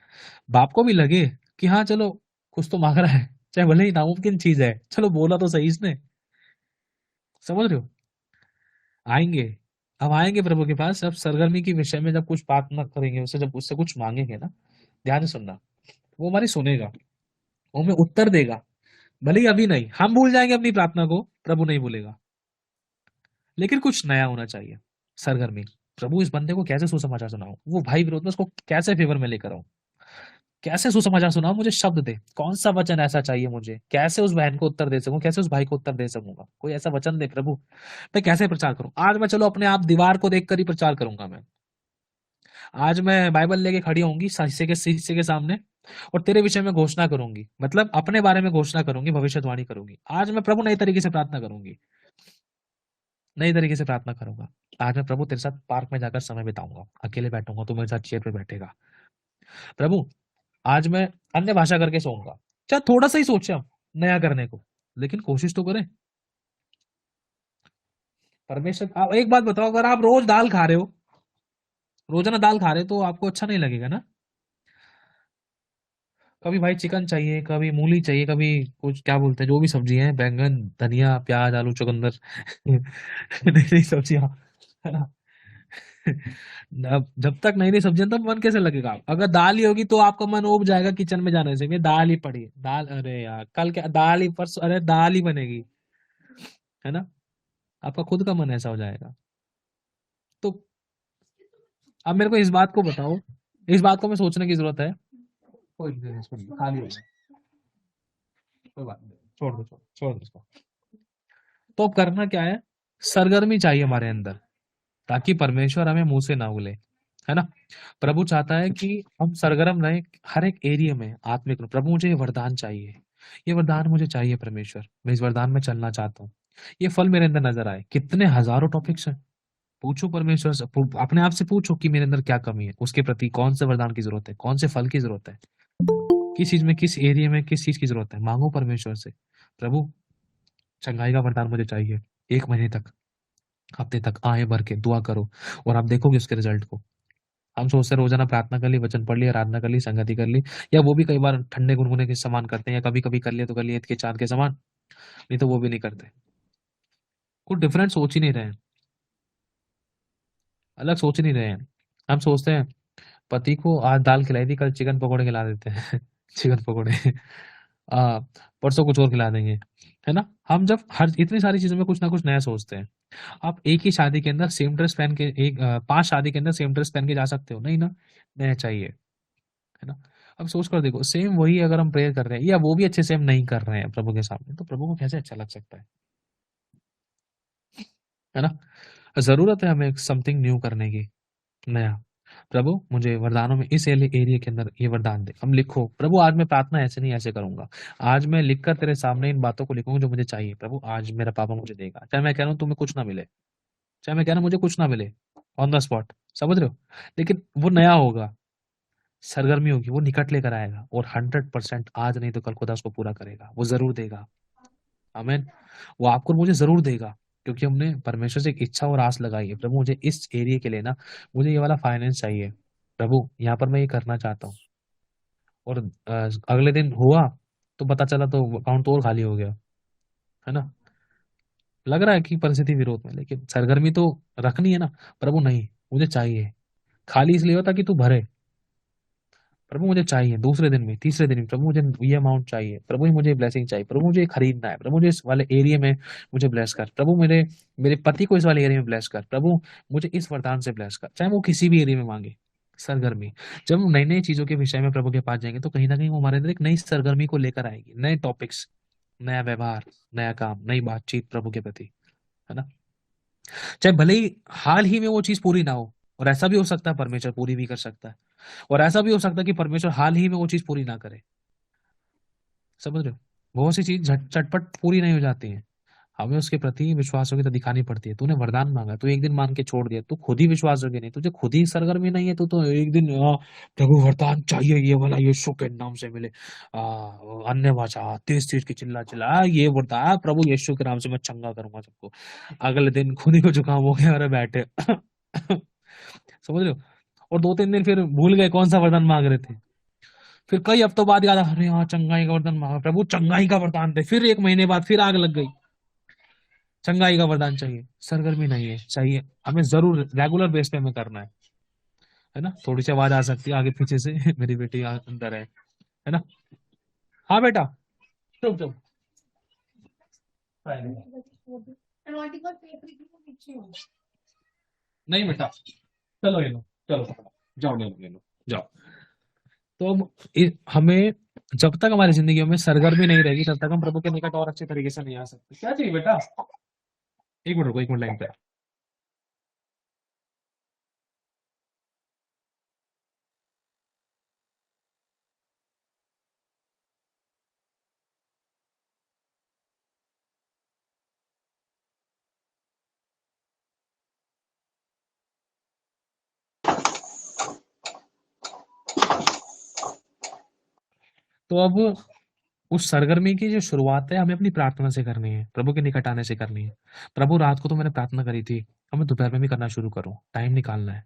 बाप को भी लगे कि हाँ चलो कुछ तो मांग रहा है, चाहे भले ही नामुमकिन चीज है, चलो बोला तो सही इसने। समझ रहे हो? आएंगे, अब आएंगे प्रभु के पास, अब सरगर्मी के विषय में जब कुछ बात ना करेंगे उससे, जब उससे कुछ मांगेंगे ना, ध्यान से सुनना, वो हमारी सुनेगा, वो हमें उत्तर देगा। भले ही अभी नहीं, हम भूल जाएंगे अपनी प्रार्थना को, प्रभु नहीं भूलेगा, लेकिन कुछ नया होना चाहिए। सरगर्मी, प्रभु इस बंदे को कैसे सुसमाचार सुनाऊं, वो भाई विरोध में, उसको कैसे फेवर में लेकर आऊं, कैसे सुसमाचार सुनाऊं, मुझे शब्द दे, कौन सा वचन ऐसा चाहिए मुझे, कैसे उस बहन को उत्तर दे सकूं, कैसे उस भाई को उत्तर दे सकूंगा, कोई ऐसा वचन दे प्रभु, मैं कैसे प्रचार करूं। आज मैं चलो अपने आप दीवार को देखकर ही प्रचार करूंगा। मैं आज मैं बाइबल लेके खड़ी होंगी शीशे के सामने, और तेरे विषय में घोषणा करूंगी, मतलब अपने बारे में घोषणा करूंगी, भविष्यवाणी करूंगी। आज मैं प्रभु नई तरीके से प्रार्थना करूंगी, नई तरीके से प्रार्थना करूंगा। आज मैं प्रभु तेरे साथ पार्क में जाकर समय बिताऊंगा, अकेले बैठूंगा, तू मेरे साथ चेयर पे बैठेगा। प्रभु आज मैं अन्य भाषा करके सोऊंगा, चाहे थोड़ा सा ही सोचे हम नया करने को, लेकिन कोशिश तो करें। परमेश्वर, आप एक बात बताओ, अगर आप रोज दाल खा रहे हो, रोजाना दाल खा रहे हो, तो आपको अच्छा नहीं लगेगा ना। कभी भाई चिकन चाहिए, कभी मूली चाहिए, कभी कुछ क्या बोलते हैं जो भी सब्जी है, बैंगन, धनिया, प्याज, आलू, चुकंदर, नई नई सब्जियां, है ना। जब तक नई नई सब्जियां, तब मन कैसे लगेगा? अगर दाल ही होगी तो आपका मन उब जाएगा किचन में जाने से, मैं दाल ही पड़ी है, दाल, अरे यार कल क्या दाल ही, परसों अरे दाल ही बनेगी, है ना। आपका खुद का मन ऐसा हो जाएगा। तो अब मेरे को इस बात को बताओ, इस बात को मैं सोचने की जरूरत है। कोई नहीं, इसको नहीं, खाली हो जाए, कोई बात नहीं, छोड़ दो इसको। तो अब करना क्या है, सरगर्मी चाहिए हमारे अंदर, ताकि परमेश्वर हमें मुंह से ना उगले, है ना। प्रभु चाहता है कि हम सरगर्म रहे हर एक एरिया में, आत्मिक रूप। प्रभु मुझे ये वरदान चाहिए, ये वरदान मुझे चाहिए परमेश्वर, मैं इस वरदान में चलना चाहता हूँ, ये फल मेरे अंदर नजर आए। कितने हजारों टॉपिक्स हैं, पूछो परमेश्वर से, अपने आप से पूछो कि मेरे अंदर क्या कमी है, उसके प्रति कौन से वरदान की जरूरत है, कौन से फल की जरूरत है, किस चीज में, किस एरिया में किस चीज की जरूरत है, मांगो परमेश्वर से। प्रभु चंगाई का वरदान मुझे चाहिए, 1 महीने तक, हफ्ते तक आए भर के दुआ करो, और आप देखोगे उसके रिजल्ट को। हम सोचते हैं रोजाना प्रार्थना कर ली, वचन पढ़ लिया, आराधना कर ली, संगति कर ली, या वो भी कई बार ठंडे गुनगुने के समान करते हैं, या कभी कभी कर लिया तो कर लिया ईद के चांद के समान, नहीं तो वो भी नहीं करते। कुछ डिफरेंट सोच ही नहीं रहे हैं, अलग सोच ही नहीं रहे हैं। हम सोचते हैं पति को आज दाल खिलाई थी, कल चिकन पकौड़े खिला देते हैं चिकन पकौड़े आ, परसों कुछ और खिला देंगे, है ना। हम जब हर इतनी सारी चीजों में कुछ ना कुछ नया सोचते हैं। आप एक ही शादी के अंदर सेम ड्रेस पहन के, 5 शादी के अंदर सेम ड्रेस पहन के जा सकते हो, नहीं ना, नया चाहिए, है ना। अब सोच कर देखो, सेम वही अगर हम प्रेयर कर रहे हैं, या वो भी अच्छे से हम नहीं कर रहे हैं प्रभु के सामने, तो प्रभु को कैसे अच्छा लग सकता है ना। जरूरत है हमें समथिंग न्यू करने की, नया। प्रभु मुझे वरदानों में इस एरिया के अंदर ये वरदान दे। हम लिखो, प्रभु आज मैं प्रार्थना ऐसे नहीं ऐसे करूंगा, आज मैं लिखकर तेरे सामने इन बातों को लिखूंगा जो मुझे चाहिए। प्रभु आज मेरा पापा मुझे देगा, चाहे मैं कह रहा हूँ तुम्हें कुछ ना मिले, चाहे मैं कह रहा हूँ मुझे कुछ ना मिले, ऑन द स्पॉट, समझ रहे हो, लेकिन वो नया होगा, सरगर्मी होगी, वो निकट लेकर आएगा, और 100% आज नहीं तो कल खुदा उसको पूरा करेगा, वो जरूर देगा। आमीन। वो आपको और मुझे जरूर देगा, क्योंकि हमने परमेश्वर से एक इच्छा और आस लगाई है। प्रभु मुझे इस एरिया के लिए ना, मुझे ये वाला फाइनेंस चाहिए, प्रभु यहाँ पर मैं ये करना चाहता हूँ। और अगले दिन हुआ तो पता चला तो अकाउंट तो और खाली हो गया, है ना। लग रहा है कि परिस्थिति विरोध में, लेकिन सरगर्मी तो रखनी है ना। प्रभु नहीं, मुझे चाहिए, खाली इसलिए होता कि तू भरे। प्रभु मुझे चाहिए, दूसरे दिन में, तीसरे दिन में, प्रभु मुझे ये अमाउंट चाहिए, प्रभु मुझे ब्लेसिंग चाहिए, प्रभु मुझे खरीदना है, प्रभु मुझे इस वाले एरिया में मुझे ब्लेस कर, प्रभु मेरे मेरे पति को इस वाले एरिया में ब्लेस कर, प्रभु मुझे इस वरदान से ब्लेस कर, चाहे वो किसी भी एरिया में मांगे। सरगर्मी, जब हम नई नई चीजों के विषय में प्रभु के पास जाएंगे, तो कहीं ना कहीं वो हमारे अंदर एक नई सरगर्मी को लेकर आएगी, नए टॉपिक्स, नया व्यवहार, नया काम, नई बातचीत प्रभु के प्रति, है ना। चाहे भले ही हाल ही में वो चीज पूरी ना हो, और ऐसा भी हो सकता है परमेश्वर पूरी भी कर सकता है, और ऐसा भी हो सकता है कि परमेश्वर हाल ही में वो चीज पूरी ना करे, समझ रहे हो। बहुत सी चीज चटपट पूरी नहीं हो जाती है, हमें उसके प्रति विश्वास योग्यता दिखानी पड़ती है। तूने वरदान मांगा, तू एक दिन मांग के छोड़ दिया, तू खुद ही विश्वास योग्य नहीं, तुझे खुद ही सरगर्मी नहीं है, तो एक दिन प्रभु वरदान चाहिए ये वाला, यीशु के नाम से मिले, अन्य भाषा तेज तेज की चिल्ला चिल्ला, ये वरदान प्रभु यीशु के नाम से मैं चंगा करूंगा सबको। अगले दिन खुद ही को जुकाम हो गया, अरे बैठे समझ रहे हो। और 2-3 दिन फिर भूल गए कौन सा वरदान मांग रहे थे, फिर कई हफ्तों बाद याद आया, अरे हाँ चंगाई का वरदान मांगा, प्रभु चंगाई का वरदान दे, फिर 1 महीने बाद फिर आग लग गई, चंगाई का वरदान चाहिए, सरगर्मी नहीं है, चाहिए हमें जरूर, रेगुलर बेस पे हमें करना है ना। थोड़ी सी आवाज आ सकती है आगे पीछे से मेरी बेटी अंदर है ना। हाँ बेटा, चुप चुप, नहीं बेटा, चलो ये लो, चलो जाओ, ले लो जाओ। तो अब हमें, जब तक हमारी जिंदगी में सरगर्मी नहीं रहेगी, तब तक हम प्रभु के निकट और अच्छे तरीके से नहीं आ सकते। क्या चाहिए बेटा, 1 मिनट रुको, 1 मिनट लाइन पे। तो अब उस सरगर्मी की जो शुरुआत है, हमें अपनी प्रार्थना से करनी है, प्रभु के निकट आने से करनी है। प्रभु रात को तो मैंने प्रार्थना करी थी, हमें दोपहर में भी करना शुरू करो, टाइम निकालना है।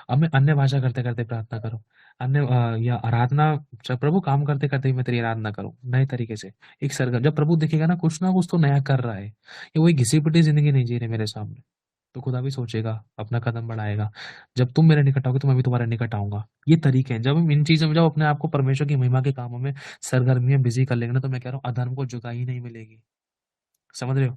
अब मैं अन्य भाषा करते करते प्रार्थना करूं, अन्य या आराधना, प्रभु काम करते करते ही मैं तेरी आराधना करूं नए तरीके से। एक सरगम, जब प्रभु दिखेगा ना कुछ तो नया कर रहा है, ये वही घिसी पिटी जिंदगी नहीं जी रहे मेरे सामने, तो खुदा भी सोचेगा, अपना कदम बढ़ाएगा। जब तुम मेरे निकट आओगे तो मैं भी तुम्हारे निकट आऊंगा। ये तरीके हैं, जब हम इन चीजों में, जब अपने आप को परमेश्वर की महिमा के कामों में सरगर्मी में बिजी कर लेंगे ना, तो मैं कह रहा हूँ अधर्म को जगह ही नहीं मिलेगी, समझ रहे हो।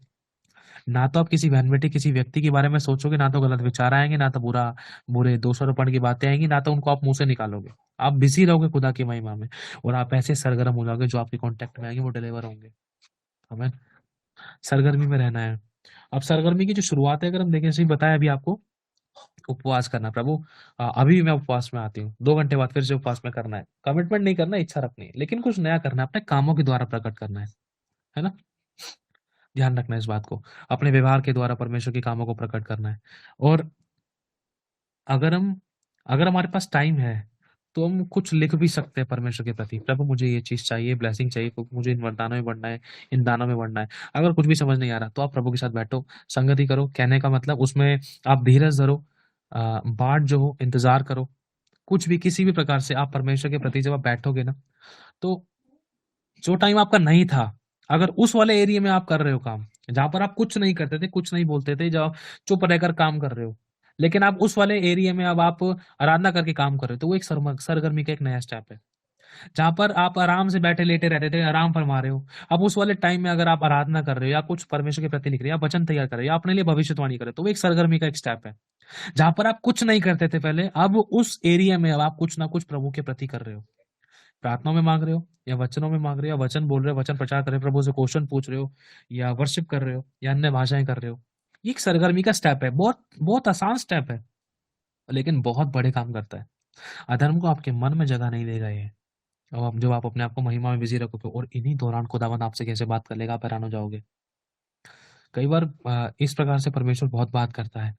ना तो आप किसी बहन बेटी किसी व्यक्ति के बारे में सोचोगे, ना तो गलत विचार आएंगे, ना तो बुरे दोषारोपण की बातें आएंगी, ना तो उनको आप मुंह से निकालोगे। आप बिजी रहोगे खुदा की महिमा में, और आप ऐसे सरगर्म हो जाओगे, जो आपके कांटेक्ट में आएंगे वो डिलीवर होंगे। हमें सरगर्मी में रहना है। अब सरगर्मी की जो शुरुआत है, अगर हम देखें, जैसे बताया अभी आपको, उपवास करना। प्रभु अभी भी मैं उपवास में आती हूँ, 2 घंटे बाद फिर से उपवास में करना है। कमिटमेंट नहीं करना, इच्छा रखनी है, लेकिन कुछ नया करना है, अपने कामों के द्वारा प्रकट करना है ना। ध्यान रखना है इस बात को, अपने व्यवहार के द्वारा परमेश्वर के कामों को प्रकट करना है। और अगर हम अगर हमारे पास टाइम है, तो हम कुछ लिख भी सकते हैं परमेश्वर के प्रति। प्रभु मुझे ये चीज चाहिए, ब्लेसिंग चाहिए, क्योंकि मुझे इन वरदानों में बढ़ना है, इन दानों में बढ़ना है। अगर कुछ भी समझ नहीं आ रहा, तो आप प्रभु के साथ बैठो, संगति करो। कहने का मतलब उसमें आप धीरज धरो, बाट जो हो इंतजार करो। कुछ भी किसी भी प्रकार से आप परमेश्वर के प्रति जब आप बैठोगे ना, तो जो टाइम आपका नहीं था, अगर उस वाले एरिया में आप कर रहे हो काम, जहां पर आप कुछ नहीं करते थे, कुछ नहीं बोलते थे, जब आप चुप रहकर काम कर रहे हो, लेकिन आप उस वाले एरिया में अब आप आराधना करके काम कर रहे हो, तो वो एक सरगर्मी का एक नया स्टेप है। जहां पर आप आराम से बैठे लेटे रहते थे, आराम फरमा रहे हो, अब उस वाले टाइम में अगर आप आराधना कर रहे हो, या कुछ परमेश्वर के प्रति लिख रहे हो, या वचन तैयार कर रहे हो, या अपने लिए भविष्यवाणी कर रहे हो, तो वो एक सरगर्मी का एक स्टेप है। जहां पर आप कुछ नहीं करते थे पहले, अब उस एरिया में अब आप कुछ ना कुछ प्रभु के प्रति कर रहे हो। प्रार्थना में मांग रहे हो, या वचनों में मांग रहे हो, या वचन बोल रहे हो, वचन प्रचार कर रहे हो, प्रभु से क्वेश्चन पूछ रहे हो, या वर्शिप कर रहे हो, या अन्य भाषाएं कर रहे हो। ये एक सरगर्मी का स्टेप है, बहुत बहुत आसान स्टेप है, लेकिन बहुत बड़े काम करता है। अधर्म को आपके मन में जगह नहीं देगा ये। अब आप जब आप अपने आप को महिमा में बिजी रखोगे, और इन्हीं दौरान खुदावन आपसे कैसे बात कर लेगा, आप हैरान हो जाओगे। कई बार इस प्रकार से परमेश्वर बहुत बात करता है।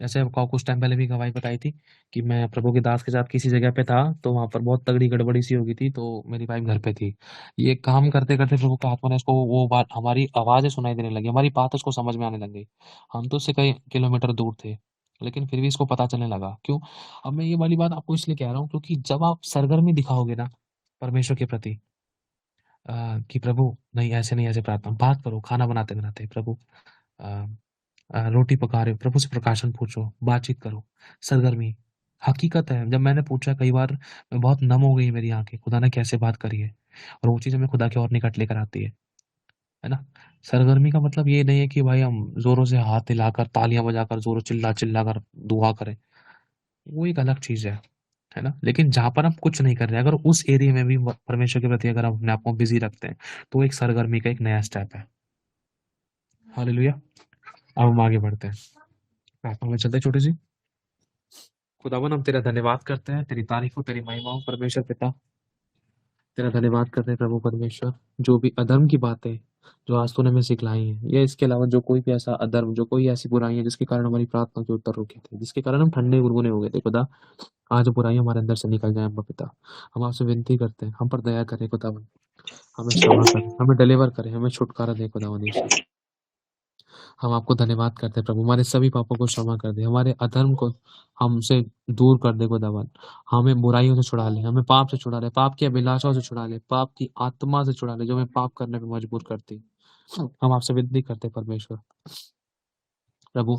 जैसे आपको कुछ टाइम पहले भी गवाही बताई थी कि मैं प्रभु के दास के साथ किसी जगह पे था, तो वहां पर बहुत तगड़ी गड़बड़ी सी हो गई थी, तो मेरी वाइफ घर पे थी। ये काम करते करते प्रभु का आत्मा ने इसको वो बात, हमारी आवाजें सुनाई देने लगी, हमारी बात उसको समझ में आने लग गई। हम तो उससे कई किलोमीटर दूर थे, लेकिन फिर भी इसको पता चलने लगा। क्यों? अब मैं ये वाली बात आपको इसलिए कह रहा हूँ, क्योंकि जब आप सरगर्मी दिखाओगे ना परमेश्वर के प्रति, कि प्रभु नहीं ऐसे नहीं, ऐसे प्रार्थना बात करो, खाना बनाते बनाते प्रभु, अ, रोटी पका रहे हो, प्रभु से प्रकाशन पूछो, बातचीत करो, सरगर्मी। हकीकत है, जब मैंने पूछा कई बार, मैं बहुत नम हो गई मेरी आंखें, खुदा ने कैसे बात करी है, और वो चीज़ हमें खुदा के और निकट लेकर आती है ना? सरगर्मी का मतलब ये नहीं है कि भाई हम ज़ोरों से हाथ हिलाकर, तालियाँ बजाकर, ज़ोरों चिल्ला-चिल्ला कर दुआ करें, वो एक अलग चीज़ है ना? लेकिन जहाँ पर हम कुछ नहीं कर रहे हैं, अगर उस एरिया में भी परमेश्वर के प्रति अगर हम अपने आप को बिज़ी रखते हैं, तो एक सरगर्मी का एक नया स्टेप है। हालेलुया! अब हम आगे बढ़ते हैं। प्रार्थना में चलते हैं छोटी सी। खुदावन हम तेरा धन्यवाद करते हैं, तेरी तारीफ हो, तेरी महिमा हो परमेश्वर पिता। तेरा धन्यवाद करते हैं प्रभु परमेश्वर, जो भी अधर्म की बातें जो आज तूने हमें सिखलाई है, या इसके अलावा जो कोई भी ऐसा अधर्म, जो कोई ऐसी बुराई है जिसके कारण हमारी प्रार्थना के उत्तर रुके थे, जिसके कारण हम ठंडे गुनगुने हो गए थे खुदा, आज वो बुराई हमारे अंदर से निकल जाए अब्बा पिता। हम आपसे विनती करते हैं, हम पर दया करें खुदावन, हमें क्षमा करें, हमें डिलीवर करें, हमें छुटकारा दे खुदावन यीशु। हम आपको धन्यवाद करते हैं प्रभु, हमारे सभी पापों को क्षमा कर दे, हमारे अधर्म को हमसे दूर कर दे खुदावन। हमें बुराइयों से छुड़ा ले, हमें पाप से छुड़ा ले, पाप की अभिलाषाओं से छुड़ा ले, पाप की आत्मा से छुड़ा ले, जो हमें पाप करने पे मजबूर करती है। हम आपसे विनती करते हैं परमेश्वर प्रभु,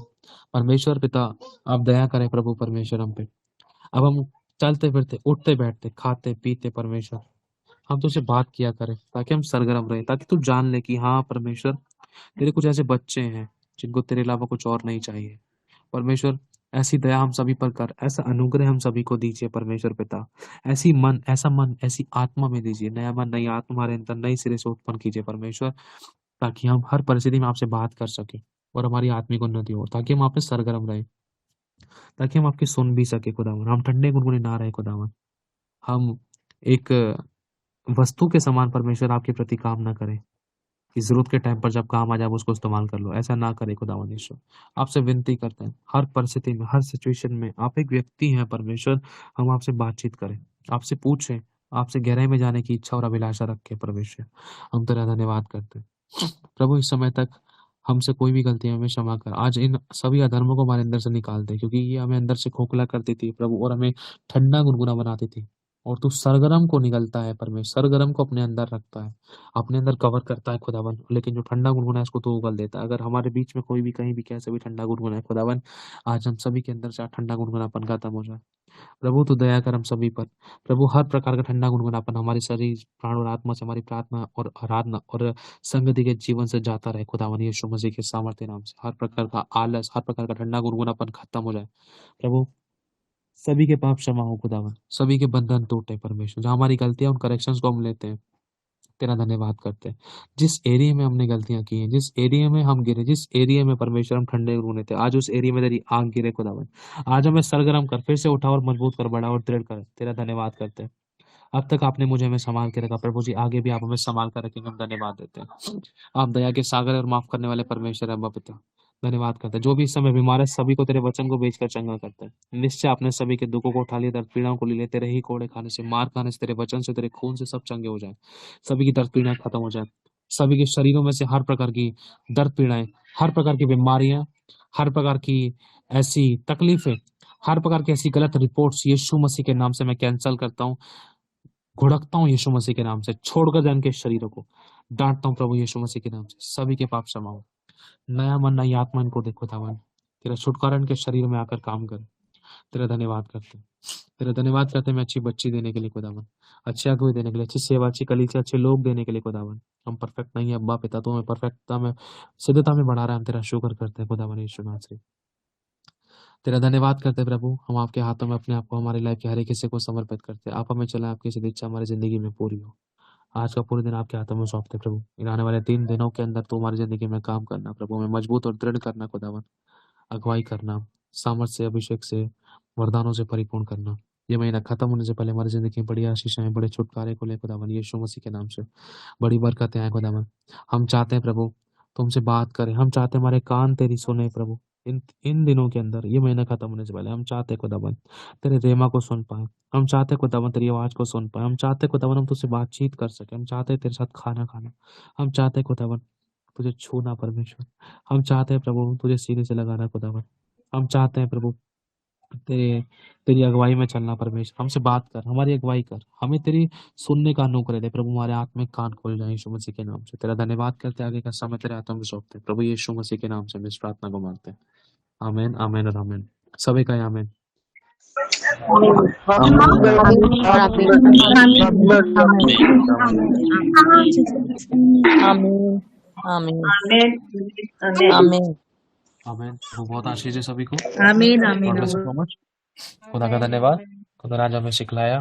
परमेश्वर पिता, आप दया करें प्रभु परमेश्वर हम पे। अब हम चलते फिरते, उठते बैठते, खाते पीते परमेश्वर, हम तुझसे बात किया करें, ताकि हम सरगर्म रहे, ताकि तू जान ले कि हाँ परमेश्वर, तेरे कुछ ऐसे बच्चे हैं जिनको तेरे अलावा कुछ और नहीं चाहिए। परमेश्वर, ऐसी दया हम सभी पर कर, ऐसा अनुग्रह हम सभी को दीजिए परमेश्वर पिता। ऐसा मन, ऐसी आत्मा में दीजिए, नया मन, नई आत्मा हमारे अंदर नई सिरे से उत्पन्न कीजिए परमेश्वर, ताकि हम हर परिस्थिति में आपसे बात कर सकें, और हमारी आत्मिक उन्नति हो, ताकि हम आप पे सरगर्म रहे, ताकि हम आपकी सुन भी सके खुदावन, हम ठंडे गुनगुने ना रहे खुदावन, हम एक वस्तु के समान परमेश्वर आपके प्रति काम ना करें, कि ज़रूरत के टाइम पर जब काम आ जाए, आप उसको इस्तेमाल कर लो। ऐसा ना करे खुदावन यीशु। आपसे विनती करते हैं, हर परिस्थिति में, हर सिचुएशन में आप एक व्यक्ति हैं परमेश्वर, हम आपसे बातचीत करें, आपसे पूछें, आपसे गहराई में जाने की इच्छा और अभिलाषा रखें परमेश्वर। हम तेरा धन्यवाद करते हैं। प्रभु, इस समय तक हमसे कोई भी गलती है हमें क्षमा कर। आज इन सभी अधर्मों को हमारे अंदर से निकाल दे, क्योंकि ये हमें अंदर से खोखला करती थी प्रभु, और हमें ठंडा गुनगुना बनाती थी। और तू सरगर्म को निगलता है परमेश्वर, सरगर्म को अपने अंदर रखता है, अपने अंदर कवर करता है खुदावन। लेकिन जो ठंडा गुनगुना है उसको तो उगल देता है। अगर हमारे बीच में कोई भी कहीं भी कैसे भी ठंडा गुनगुना है खुदावन, आज हम सभी के अंदर से ठंडा गुनगुनापन खत्म हो जाए। प्रभु तू दया कर हम सभी पर। प्रभु हर प्रकार का ठंडा गुनगुनापन हमारे शरीर, प्राण और आत्मा से, हमारी प्रार्थना और आराधना और संगति के जीवन से जाता रहे खुदावन यीशु मसीह के सामर्थ्य नाम से। हर प्रकार का आलस, हर प्रकार का ठंडा गुनगुनापन खत्म हो जाए प्रभु। सभी के पाप क्षमा हो खुदावन, सभी के बंधन टूटे परमेश्वर। जहाँ हमारी गलतियां, उन करेक्शंस को हम लेते हैं, तेरा धन्यवाद करते हैं। जिस एरिया में हमने गलतियां की हैं, जिस एरिया में हम गिरे, जिस एरिया में परमेश्वर हम ठंडे गुने थे, आज उस एरिया में तेरी आग गिरे खुदावन। आज हमें सरगर्म कर, फिर से उठा और मजबूत कर, बढ़ा और दृढ़ कर। तेरा धन्यवाद करते हैं। अब तक आपने मुझे हमें संभाल के रखा प्रभु जी, आगे भी आप हमें संभाल कर रखेंगे, हम धन्यवाद देते हैं। आप दया के सागर और माफ करने वाले परमेश्वर है अब्बा पिता, धन्यवाद करते हैं। जो भी इस समय बीमार है सभी को तेरे वचन को बेचकर चंगा करते हैं। निश्चय आपने सभी के दुखों को उठा लिया, दर्द पीड़ाओं को ले लिया। तेरे ही कोड़े खाने से, मार खाने से, तेरे वचन से, तेरे खून से सब चंगे हो जाए। सभी की दर्द पीड़ाएं खत्म हो जाए। सभी के शरीरों में से हर प्रकार की दर्द पीड़ाएं, हर प्रकार की बीमारियां, हर प्रकार की ऐसी तकलीफें, हर प्रकार की ऐसी गलत रिपोर्ट्स यीशु मसीह के नाम से मैं कैंसल करता हूँ, घुड़कता हूँ यीशु मसीह के नाम से। छोड़कर जाए इनके शरीरों को, डांटता हूँ प्रभु यीशु मसीह के नाम से। सभी के पाप क्षमा हो। नया मन, नई आत्मा इनको देखो खुदावन। तेरा छुटकारा इनके शरीर में आकर काम करे। तेरा धन्यवाद करते हैं, तेरा धन्यवाद करते हैं। मैं अच्छी बच्ची देने के लिए खुदावन, अच्छी अगुवाई देने के लिए, अच्छी सेवा, अच्छी कलीसिया, अच्छे लोग देने के लिए खुदावन। हम परफेक्ट नहीं है अब्बा पिता, तो हमें परफेक्टता में, सिद्धता में बढ़ा रहा है। हम तेरा शुक्र करते हैं खुदावन यीशु नासरी। तेरा धन्यवाद करते हैं प्रभु। हम आपके हाथों में अपने आप को, हमारी लाइफ के हर एक हिस्से को समर्पित करते हैं। आप हमें चलाएं, आपकी सिद्ध इच्छा हमारी जिंदगी में पूरी हो। आज का पूरे दिन आपके हाथों में सौंपते हैं प्रभु। इन आने वाले 3 दिनों के अंदर तो हमारी जिंदगी में काम करना प्रभु, हमें मजबूत और दृढ़ करना खुदावन, अगुवाई करना, सामर्थ्य से, अभिषेक से, वरदानों से परिपूर्ण करना। ये महीना खत्म होने से पहले हमारी जिंदगी में बड़ी आशीषें, बड़े छुटकारे को ले खुदावन यीशु मसीह के नाम से, बड़ी बरकतें आए खुदावन। हम चाहते हैं प्रभु तुमसे बात करें, हम चाहते हैं हमारे कान तेरी सुने प्रभु। इन इन दिनों के अंदर, ये महीना खत्म होने से पहले हम चाहते हैं खुदावन तेरे रेमा को सुन पाए। हम चाहते हैं खुदावन तेरी आवाज को सुन पाए। हम चाहते हैं खुदावन हम तुझसे बातचीत कर सके। हम चाहते हैं तेरे साथ खाना खाना। हम चाहते हैं खुदावन तुझे छूना परमेश्वर। हम चाहते हैं प्रभु तुझे सीने से लगाना खुदावन। हम चाहते हैं प्रभु तेरे तेरी अगुवाई में चलना परमेश्वर। हमसे बात कर, हमारी अगुवाई कर, हमें तेरी सुनने का अनुग्रह दे प्रभु। हमारे आत्मिक कान खोल जाए यीशु मसीह के नाम से। तेरा धन्यवाद करते हैं, आगे का समय तेरे हाथों में सौंपते हैं प्रभु यीशु मसीह के नाम से हम इस प्रार्थना को मांगते हैं। आमीन, आमीन और आमीन। सभी का आमीन। आमीन आमीन आमीन आमीन आमीन। वो बहुत आशीष है सभी को। आमीन God आमीन bless you so much। खुदा का धन्यवाद, खुदा ने आज हमें सिखलाया।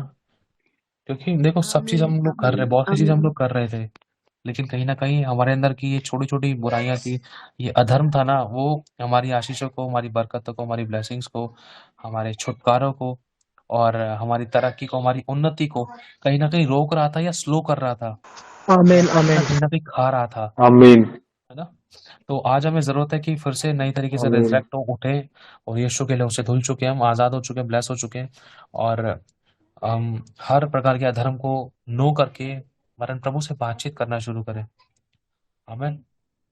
क्योंकि देखो सब चीज हम लोग कर रहे, बहुत सी चीज हम लोग कर रहे थे, लेकिन कहीं ना कहीं हमारे अंदर की ये छोटी छोटी बुराइयां थी, ये अधर्म था ना, वो हमारी आशीषों को, हमारी बरकतों को, हमारी ब्लेसिंग्स को, हमारे छुटकारों को और हमारी तरक्की को, हमारी उन्नति को कहीं ना कहीं रोक रहा था या स्लो कर रहा था, आमीन आमीन कहीं ना कहीं खा रहा था, आमीन है ना। तो आज हमें जरूरत है कि फिर से नई तरीके से आमीन रिफ्लेक्ट हो, उठे और यीशु के लिए उसे धुल चुके हैं, हम आजाद हो चुके हैं, ब्लेस हो चुके हैं और हम हर प्रकार के अधर्म को नो करके वरन प्रभु से बातचीत करना शुरू करें। आमीन।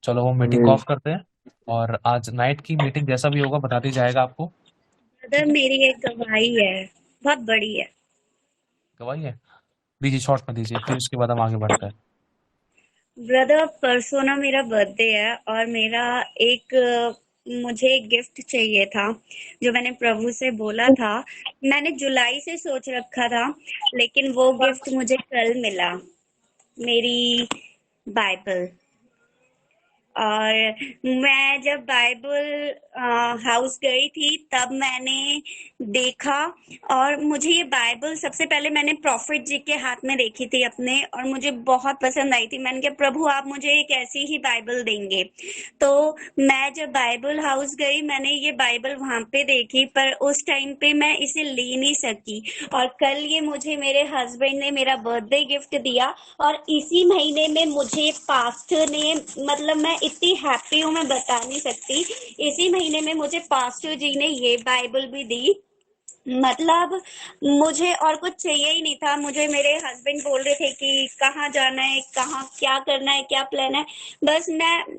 चलो वो मीटिंग को आमीन ऑफ करते हैं और आज नाइट की मीटिंग जैसा भी होगा बता दी जाएगा आपको। ब्रदर मेरी एक गवाही है, बहुत बड़ी है। गवाही है, दीजिए, शॉर्ट में दीजिए, फिर उसके बाद हम आगे बढ़ते हैं। ब्रदर परसों ना मेरा बर्थडे है और मेरा एक मुझे एक गिफ्ट चाहिए था जो मैंने प्रभु से बोला था। मैंने जुलाई से सोच रखा था, लेकिन वो गिफ्ट मुझे कल मिला, मेरी बाइबल। और मैं जब बाइबल हाउस गई थी तब मैंने देखा, और मुझे ये बाइबल सबसे पहले मैंने प्रॉफिट जी के हाथ में देखी थी अपने, और मुझे बहुत पसंद आई थी। मैंने कहा प्रभु आप मुझे एक ऐसी ही बाइबल देंगे। तो मैं जब बाइबल हाउस गई मैंने ये बाइबल वहां पे देखी, पर उस टाइम पे मैं इसे ले नहीं सकी। और कल ये मुझे मेरे हस्बैंड ने मेरा बर्थडे गिफ्ट दिया, और इसी महीने में मुझे पास्टर ने, मतलब मैं इतनी हैप्पी हूँ मैं बता नहीं सकती, इसी महीने में मुझे पास्टर जी ने ये बाइबल भी दी। मतलब मुझे और कुछ चाहिए ही नहीं था। मुझे मेरे हस्बैंड बोल रहे थे कि कहाँ जाना है, कहाँ क्या करना है, क्या प्लान है, बस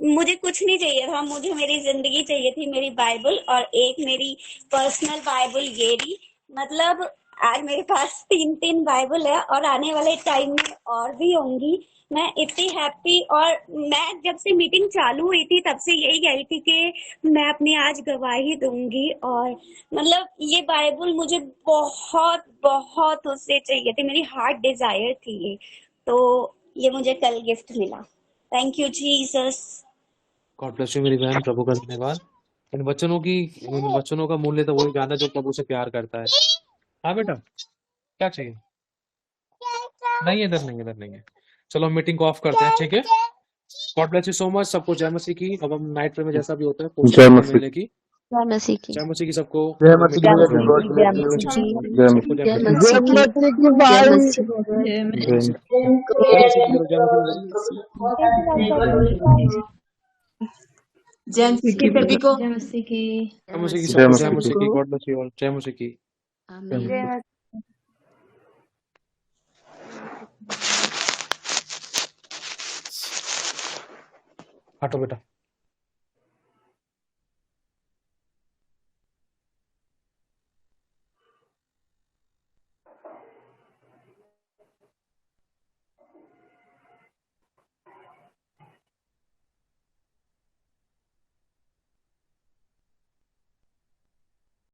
मुझे कुछ नहीं चाहिए था। मुझे मेरी जिंदगी चाहिए थी, मेरी बाइबल, और एक मेरी पर्सनल बाइबल ये रही। मतलब आज मेरे पास 3 बाइबल है और आने वाले टाइम में और भी होंगी। मैं इतनी हैप्पी, और मैं जब से मीटिंग चालू हुई थी तब से यही कह रही थी कि मैं अपनी आज गवाही दूंगी। और मतलब ये बाइबल मुझे बहुत बहुत उससे चाहिए थी, मेरी हार्ट डिजायर थी ये, तो ये मुझे कल गिफ्ट मिला। Thank you Jesus. God bless you मेरी बहन, प्रभु का धन्यवाद। इन वचनों का मूल्य तो वही जानता है जो प्रभु से प्यार करता है। हाँ बेटा, क्या चाहिए? नहीं, इधर नहीं है। चलो हम मीटिंग को ऑफ करते हैं, ठीक है? God bless you so much सबको। जय मसीह की। अब हम नाइट प्रे में जैसा भी होता है कोशिश जय करते हैं मसीह। मिलने की। जय मसीह की। जय मसीह की सबको। जय अब मसीह मीटिंग की। को गॉड जय ब्लेस मसीह यू। की। जय सबको जय जय मसीह। मसीह की। मसीह की जय भाई। मसीह की। जय मसीह। जय मसीह की। जय मसीह। जय मसीह की सभी को। जय मसीह की। जय मसीह की जय सबको। मसीह जय की। मसीह की। God bless you all. जय मसीह की। आमीन। हटो बेटा।